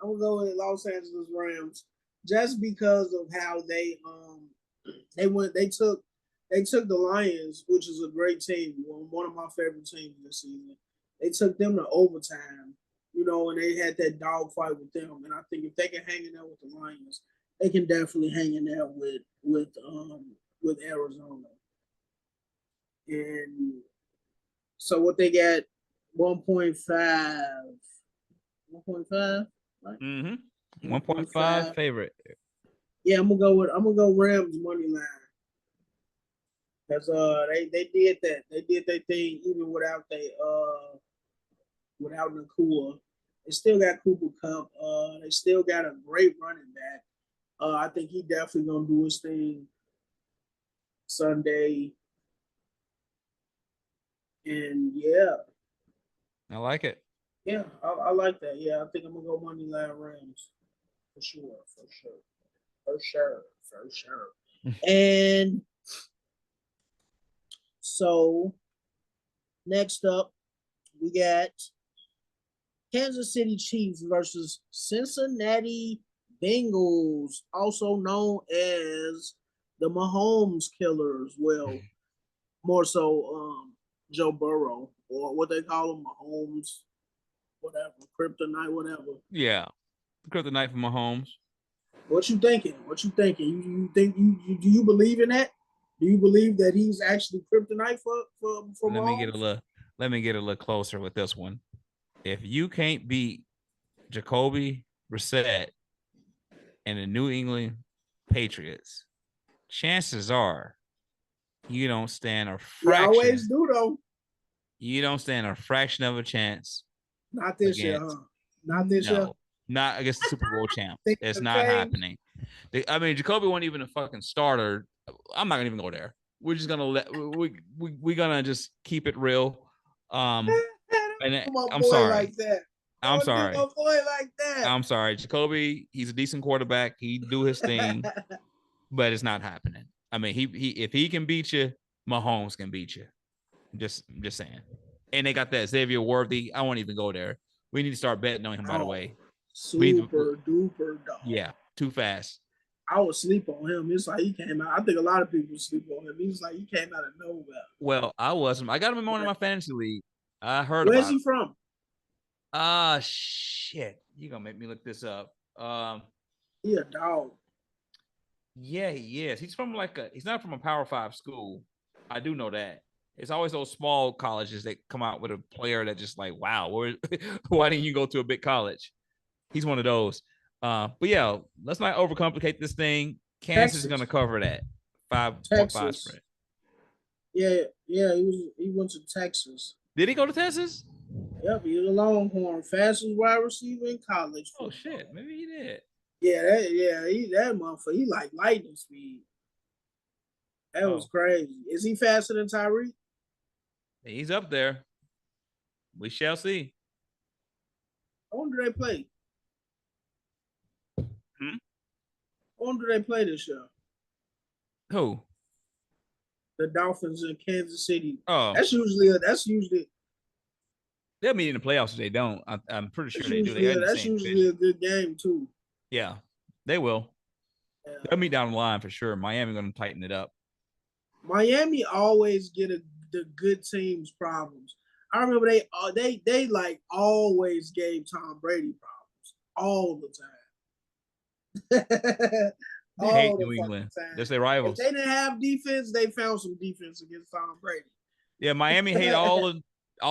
[SPEAKER 2] gonna go with Los Angeles Rams just because of how they took the Lions, which is a great team, one of my favorite teams this season. They took them to overtime, and they had that dog fight with them. And I think if they can hang in there with the Lions, they can definitely hang in there with Arizona. And so what they got 1.5, 1.5, right?
[SPEAKER 3] 1.5 favorite.
[SPEAKER 2] Yeah, I'm gonna go Rams money line. Because they did that. They did their thing even without Nakua. They still got Cooper Kupp. They still got a great running back. I think he definitely gonna do his thing Sunday. And yeah.
[SPEAKER 3] I like it.
[SPEAKER 2] Yeah, I like that. Yeah, I think I'm gonna go money line Rams. For sure. And so next up, we got Kansas City Chiefs versus Cincinnati Bengals, also known as the Mahomes Killers. Well, more so Joe Burrow, or what they call him, Mahomes, whatever, Kryptonite, whatever.
[SPEAKER 3] Yeah, Kryptonite for Mahomes.
[SPEAKER 2] What you thinking? You think do you believe in that? Do you believe that he's actually kryptonite for
[SPEAKER 3] Let
[SPEAKER 2] Mahomes?
[SPEAKER 3] me get a little closer with this one. If you can't beat Jacoby Brissett and the New England Patriots, chances are you don't stand a fraction.
[SPEAKER 2] You always do though.
[SPEAKER 3] You don't stand a fraction of a chance.
[SPEAKER 2] Not this year, huh? Not this year.
[SPEAKER 3] Not against the Super Bowl champ. It's not happening. Jacoby wasn't even a fucking starter. I'm not gonna even go there. We're just gonna we're gonna just keep it real. And I'm sorry.
[SPEAKER 2] Like that.
[SPEAKER 3] I'm sorry.
[SPEAKER 2] My boy like that.
[SPEAKER 3] I'm sorry. Jacoby, he's a decent quarterback. He do his thing, but it's not happening. I mean, he if he can beat you, Mahomes can beat you. Just saying. And they got that Xavier Worthy. I won't even go there. We need to start betting on him, by the way.
[SPEAKER 2] Super duper dog.
[SPEAKER 3] Yeah, too fast.
[SPEAKER 2] I would sleep on him. It's like he came out. I think a lot of people sleep on him. He's like he came out of nowhere.
[SPEAKER 3] Well, I wasn't. I got him in one of my fantasy league. I heard
[SPEAKER 2] Where's
[SPEAKER 3] about
[SPEAKER 2] he from?
[SPEAKER 3] Shit. You're gonna make me look this up.
[SPEAKER 2] He a dog.
[SPEAKER 3] Yeah, he is. He's not from a Power 5 school. I do know that. It's always those small colleges that come out with a player that just like, wow, why didn't you go to a big college? He's one of those. But yeah, let's not overcomplicate this thing. Kansas is going to cover that 5.5 spread.
[SPEAKER 2] Yeah, he went to Texas.
[SPEAKER 3] Did he go to Texas?
[SPEAKER 2] Yep, he was a Longhorn, fastest wide receiver in college.
[SPEAKER 3] Oh shit, maybe he did.
[SPEAKER 2] Yeah, that motherfucker, he like lightning speed. That was crazy. Is he faster than Tyreek?
[SPEAKER 3] He's up there. We shall see.
[SPEAKER 2] When do they play?
[SPEAKER 3] Hmm?
[SPEAKER 2] When do they play this year?
[SPEAKER 3] Who?
[SPEAKER 2] The Dolphins in Kansas City.
[SPEAKER 3] Oh,
[SPEAKER 2] That's usually
[SPEAKER 3] they'll meet in the playoffs if they don't. I'm pretty sure they do.
[SPEAKER 2] that's usually a good game too.
[SPEAKER 3] Yeah, they will.
[SPEAKER 2] Yeah.
[SPEAKER 3] They'll meet down the line for sure. Miami going to tighten it up.
[SPEAKER 2] Miami always get the good teams problems. I remember they like always gave Tom Brady problems all the time.
[SPEAKER 3] They hate New England. That's their rivals.
[SPEAKER 2] If they didn't have defense, they found some defense against Tom Brady.
[SPEAKER 3] Yeah, Miami hate all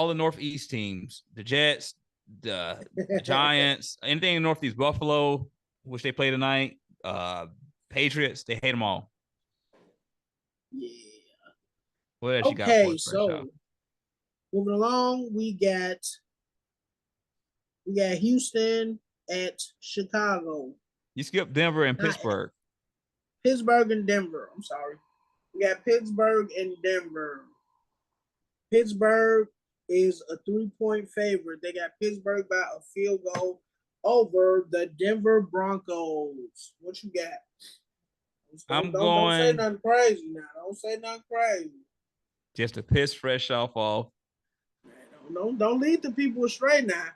[SPEAKER 3] the Northeast teams. The Jets, the Giants, anything in the Northeast, Buffalo, which they play tonight, Patriots, they hate them all.
[SPEAKER 2] Yeah.
[SPEAKER 3] What else you got for us,
[SPEAKER 2] so moving along, we got Houston at Chicago.
[SPEAKER 3] You skipped Denver and Pittsburgh.
[SPEAKER 2] Pittsburgh and Denver. I'm sorry. We got Pittsburgh and Denver. Pittsburgh is a 3-point favorite. They got Pittsburgh by a field goal over the Denver Broncos. What you got? Don't say nothing crazy now. Don't say nothing crazy.
[SPEAKER 3] Just to piss Freshoph off.
[SPEAKER 2] Don't lead the people astray now.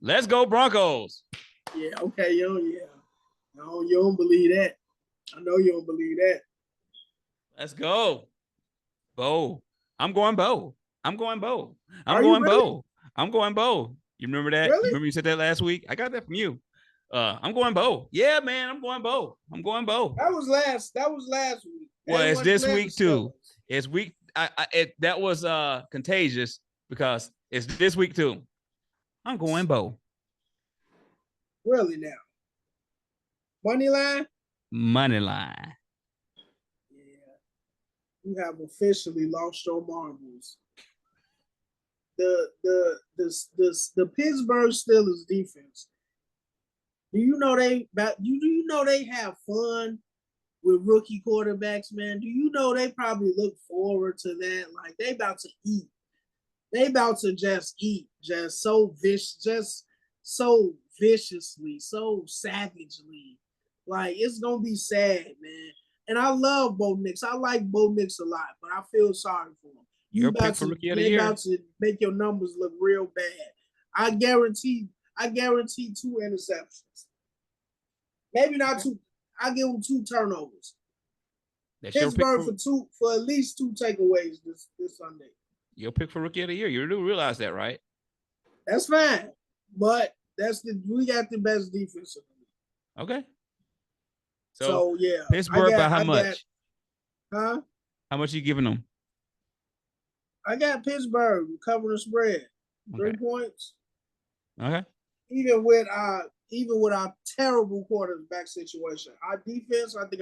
[SPEAKER 3] Let's go Broncos.
[SPEAKER 2] Yeah, okay, yo, yeah. No, you don't believe that. I know you don't believe that.
[SPEAKER 3] Let's go. Bo. I'm going Bo. I'm going Bo.
[SPEAKER 2] I'm going
[SPEAKER 3] Bo. You remember that?
[SPEAKER 2] Really?
[SPEAKER 3] Remember you said that last week? I got that from you. I'm going Bo. Yeah, man, I'm going Bo.
[SPEAKER 2] That was last week.
[SPEAKER 3] Well, it's this week too. It's week. That was contagious because it's this week too. I'm going Bo.
[SPEAKER 2] Really now? Money line?
[SPEAKER 3] Money line.
[SPEAKER 2] Yeah. You have officially lost your marbles. The Pittsburgh Steelers defense. Do you know they have fun with rookie quarterbacks, man? Do you know they probably look forward to that? Like they about to eat. They about to just eat, just so viciously, so savagely. Like it's gonna be sad, man. And I love Bo Nix. I like Bo Nix a lot, but I feel sorry for him. You about to make your numbers look real bad. I guarantee 2 interceptions. Maybe not 2. I give him 2 turnovers. Pittsburgh for at least 2 takeaways this Sunday.
[SPEAKER 3] Your pick for rookie of the year. You do realize that, right?
[SPEAKER 2] That's fine, but we got the best defense in the
[SPEAKER 3] league. Okay.
[SPEAKER 2] So yeah,
[SPEAKER 3] Pittsburgh by how much?
[SPEAKER 2] How
[SPEAKER 3] much are you giving them?
[SPEAKER 2] I got Pittsburgh covering the spread.
[SPEAKER 3] Okay.
[SPEAKER 2] 3 points.
[SPEAKER 3] Okay.
[SPEAKER 2] Even with our terrible quarterback situation, I think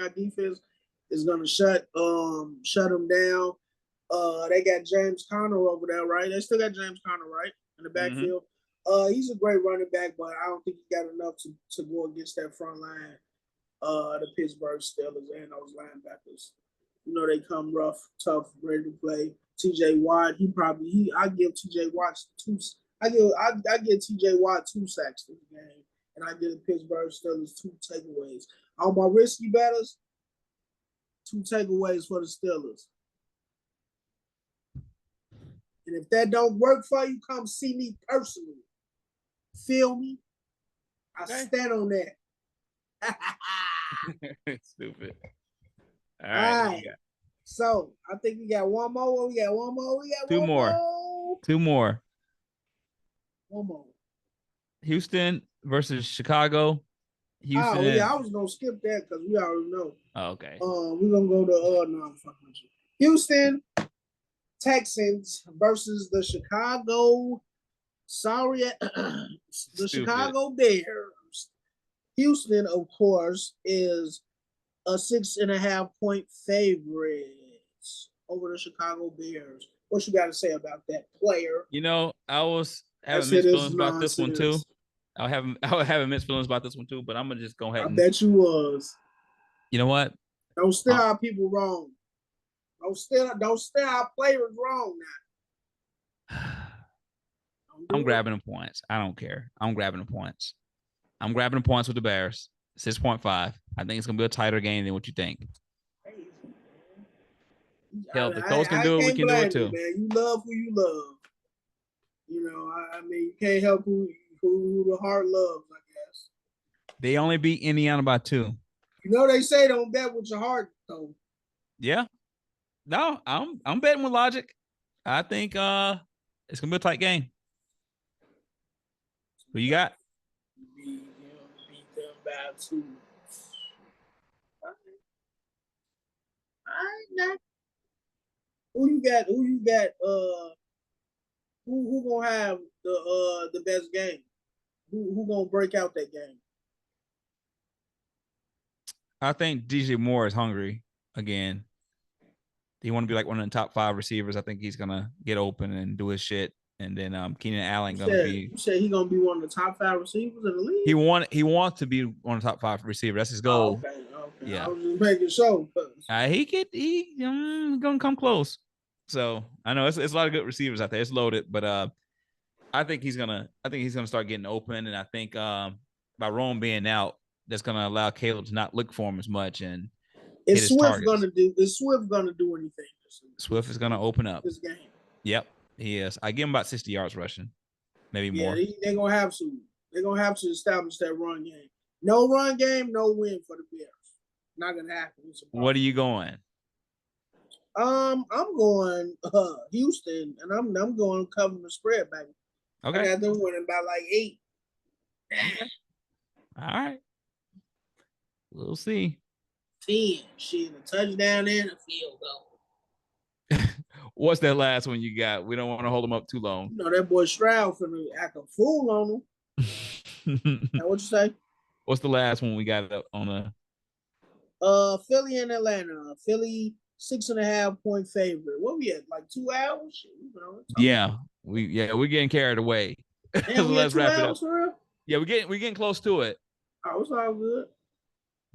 [SPEAKER 2] our defense is gonna shut them down. They got James Conner over there, right? They still got James Conner, right, in the backfield. Mm-hmm. He's a great running back, but I don't think he got enough to go against that front line. The Pittsburgh Steelers and those linebackers. You know, they come rough, tough, ready to play. TJ Watt, I give TJ Watt 2. I give TJ Watt 2 sacks this game, and I give the Pittsburgh Steelers 2 takeaways. On my risky betters, 2 takeaways for the Steelers. And if that don't work for you, come see me personally. Feel me? I stand on that.
[SPEAKER 3] Stupid.
[SPEAKER 2] All right. So I think we got one more. We got
[SPEAKER 3] 2 more. 2 more.
[SPEAKER 2] 1 more.
[SPEAKER 3] Houston versus Chicago.
[SPEAKER 2] Houston. Oh yeah, I was gonna skip that because we already know.
[SPEAKER 3] Oh, okay.
[SPEAKER 2] We're gonna go to no, I'm fucking with you. Houston Texans versus the Chicago. The Chicago Bears. Houston, of course, is a 6.5 point favorite over the Chicago Bears. What you got to say about that player?
[SPEAKER 3] You know, I was having mixed feelings about this one too. I was having mixed feelings about this one too, but I'm gonna just go ahead.
[SPEAKER 2] I bet you was.
[SPEAKER 3] You know what?
[SPEAKER 2] Don't steer our people wrong. Don't steer our players wrong now.
[SPEAKER 3] I'm grabbing the points. I don't care. I'm grabbing the points. I'm grabbing the points with the Bears. 6.5. I think it's gonna be a tighter game than what you think. Hell, if the Colts can do it, we can do it too.
[SPEAKER 2] You, man. You love who you love. You know, I mean, you can't help who the heart loves, I guess.
[SPEAKER 3] They only beat Indiana by 2.
[SPEAKER 2] You know they say don't bet with your heart, though.
[SPEAKER 3] Yeah. No, I'm betting with logic. I think it's gonna be a tight game. Who you got?
[SPEAKER 2] Beat them by 2. Not. Who you got? Who gonna have the best game? Who gonna break out that game?
[SPEAKER 3] I think DJ Moore is hungry again. He want to be like one of the top 5 receivers. I think he's gonna get open and do his shit. And then Keenan Allen gonna be.
[SPEAKER 2] You said he's gonna be one of the top 5 receivers in the league.
[SPEAKER 3] He wants to be one of the top 5 receivers. That's his goal.
[SPEAKER 2] Okay.
[SPEAKER 3] Yeah.
[SPEAKER 2] I was just making sure.
[SPEAKER 3] He gonna come close. So I know it's a lot of good receivers out there. It's loaded, but I think he's gonna start getting open, and I think by Rome being out, that's gonna allow Caleb to not look for him as much. And
[SPEAKER 2] is Swift gonna do anything?
[SPEAKER 3] Swift is gonna open up
[SPEAKER 2] this game.
[SPEAKER 3] Yep, he is. I give him about 60 yards rushing, maybe more.
[SPEAKER 2] They're gonna have to. They're gonna have to establish that run game. No run game, no win for the Bears. Not gonna happen.
[SPEAKER 3] What are you going?
[SPEAKER 2] I'm going Houston, and I'm going covering the spread, baby.
[SPEAKER 3] Okay.
[SPEAKER 2] I got them winning by like 8.
[SPEAKER 3] All right. We'll see.
[SPEAKER 2] 10. Shit, a touchdown and a field goal.
[SPEAKER 3] What's that last one you got? We don't want to hold them up too long.
[SPEAKER 2] You know that boy Stroud finna act a fool on him. Now, what you say?
[SPEAKER 3] What's the last one we got up on
[SPEAKER 2] Philly and Atlanta. Philly 6.5 point favorite. What we at? Like 2 hours?
[SPEAKER 3] Yeah, we're getting carried away.
[SPEAKER 2] So let's wrap it up.
[SPEAKER 3] Yeah, we're getting close to it.
[SPEAKER 2] Oh, it's all good.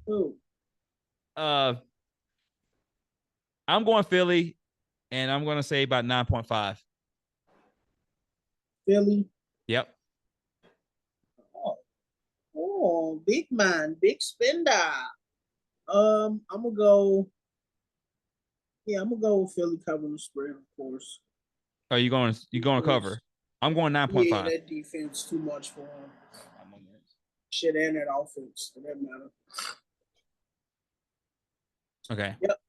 [SPEAKER 2] Who?
[SPEAKER 3] I'm going Philly, and I'm going to say about 9.5.
[SPEAKER 2] Philly.
[SPEAKER 3] Yep.
[SPEAKER 2] Oh, big man, big spender. I'm gonna go. Yeah, I'm gonna go with Philly covering the spread, of course.
[SPEAKER 3] Are you going to cover? I'm going 9.5.
[SPEAKER 2] Yeah, that defense too much for him. Shit, and that offense, for that matter.
[SPEAKER 3] Okay.
[SPEAKER 2] Yep.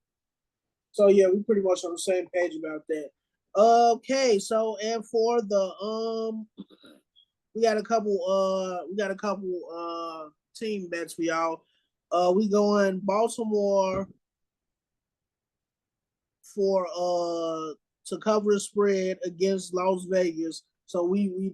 [SPEAKER 2] So yeah, we pretty much on the same page about that. Okay, so and for the we got a couple team bets for y'all. We going Baltimore for to cover the spread against Las Vegas. So we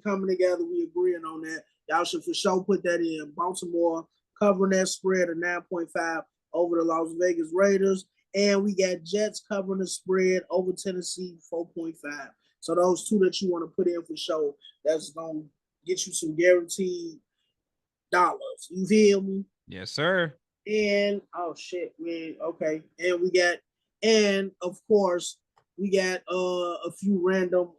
[SPEAKER 2] coming together, we agreeing on that. Y'all should for sure put that in. Baltimore covering that spread of 9.5 over the Las Vegas Raiders. And we got Jets covering the spread over Tennessee 4.5. So those two that you want to put in for sure, that's going to get you some guaranteed dollars. You feel me?
[SPEAKER 3] Yes, sir.
[SPEAKER 2] And, oh, shit, man. Okay. And of course, we got a few random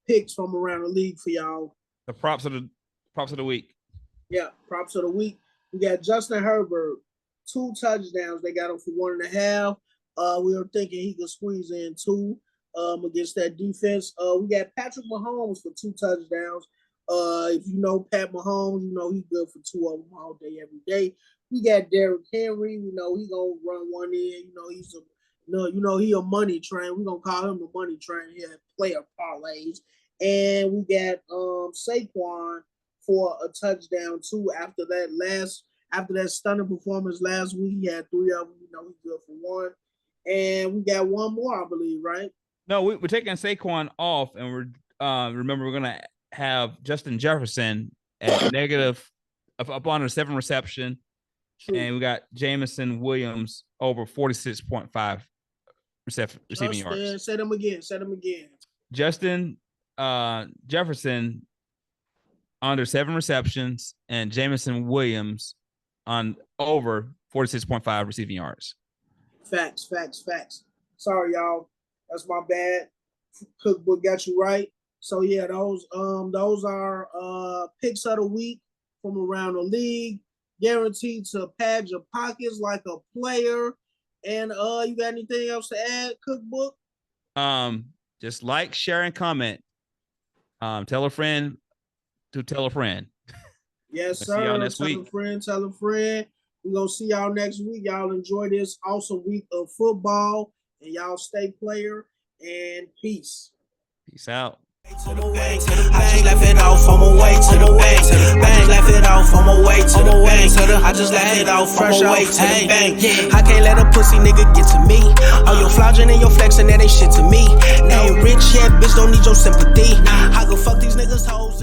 [SPEAKER 2] picks from around the league for y'all.
[SPEAKER 3] The props of the week.
[SPEAKER 2] Yeah, props of the week. We got Justin Herbert, 2 touchdowns. They got him for 1.5. We were thinking he could squeeze in 2 against that defense. We got Patrick Mahomes for 2 touchdowns. If you know Pat Mahomes, you know he's good for 2 of them all day, every day. We got Derrick Henry. You know he gonna run one in. He a money train. We're gonna call him a money train here at Player Parlays. And we got Saquon for a touchdown too. After that stunning performance last week, he had 3 of them. You know, he's good for 1. And we got one more, I believe, right?
[SPEAKER 3] No, we're taking Saquon off, and we're gonna have Justin Jefferson at negative up on a 7 reception. True. And we got Jameson Williams over 46.5 receiving yards.
[SPEAKER 2] Say them again.
[SPEAKER 3] Justin Jefferson under 7 receptions, and Jameson Williams on over 46.5 receiving yards.
[SPEAKER 2] Facts. Sorry, y'all. That's my bad. Kook Book got you right. So yeah, those are picks of the week from around the league, guaranteed to pad your pockets like a player. And you got anything else to add, Kook Book?
[SPEAKER 3] Just like, share, and comment. Tell a friend to tell a friend.
[SPEAKER 2] Yes, sir.
[SPEAKER 3] See y'all next week.
[SPEAKER 2] Tell a friend. We're gonna see y'all next week. Y'all enjoy this awesome week of football, and y'all stay player, and peace.
[SPEAKER 3] Peace out.
[SPEAKER 1] I just left it off on my way to the bank. I just left it off on my way to the bank. I just left it off on my way to the bank. I can't let a pussy nigga get to me. All your flogging and your flexing, that ain't shit to me. Ain't rich yet, bitch, don't need your sympathy. I go fuck these niggas hoes.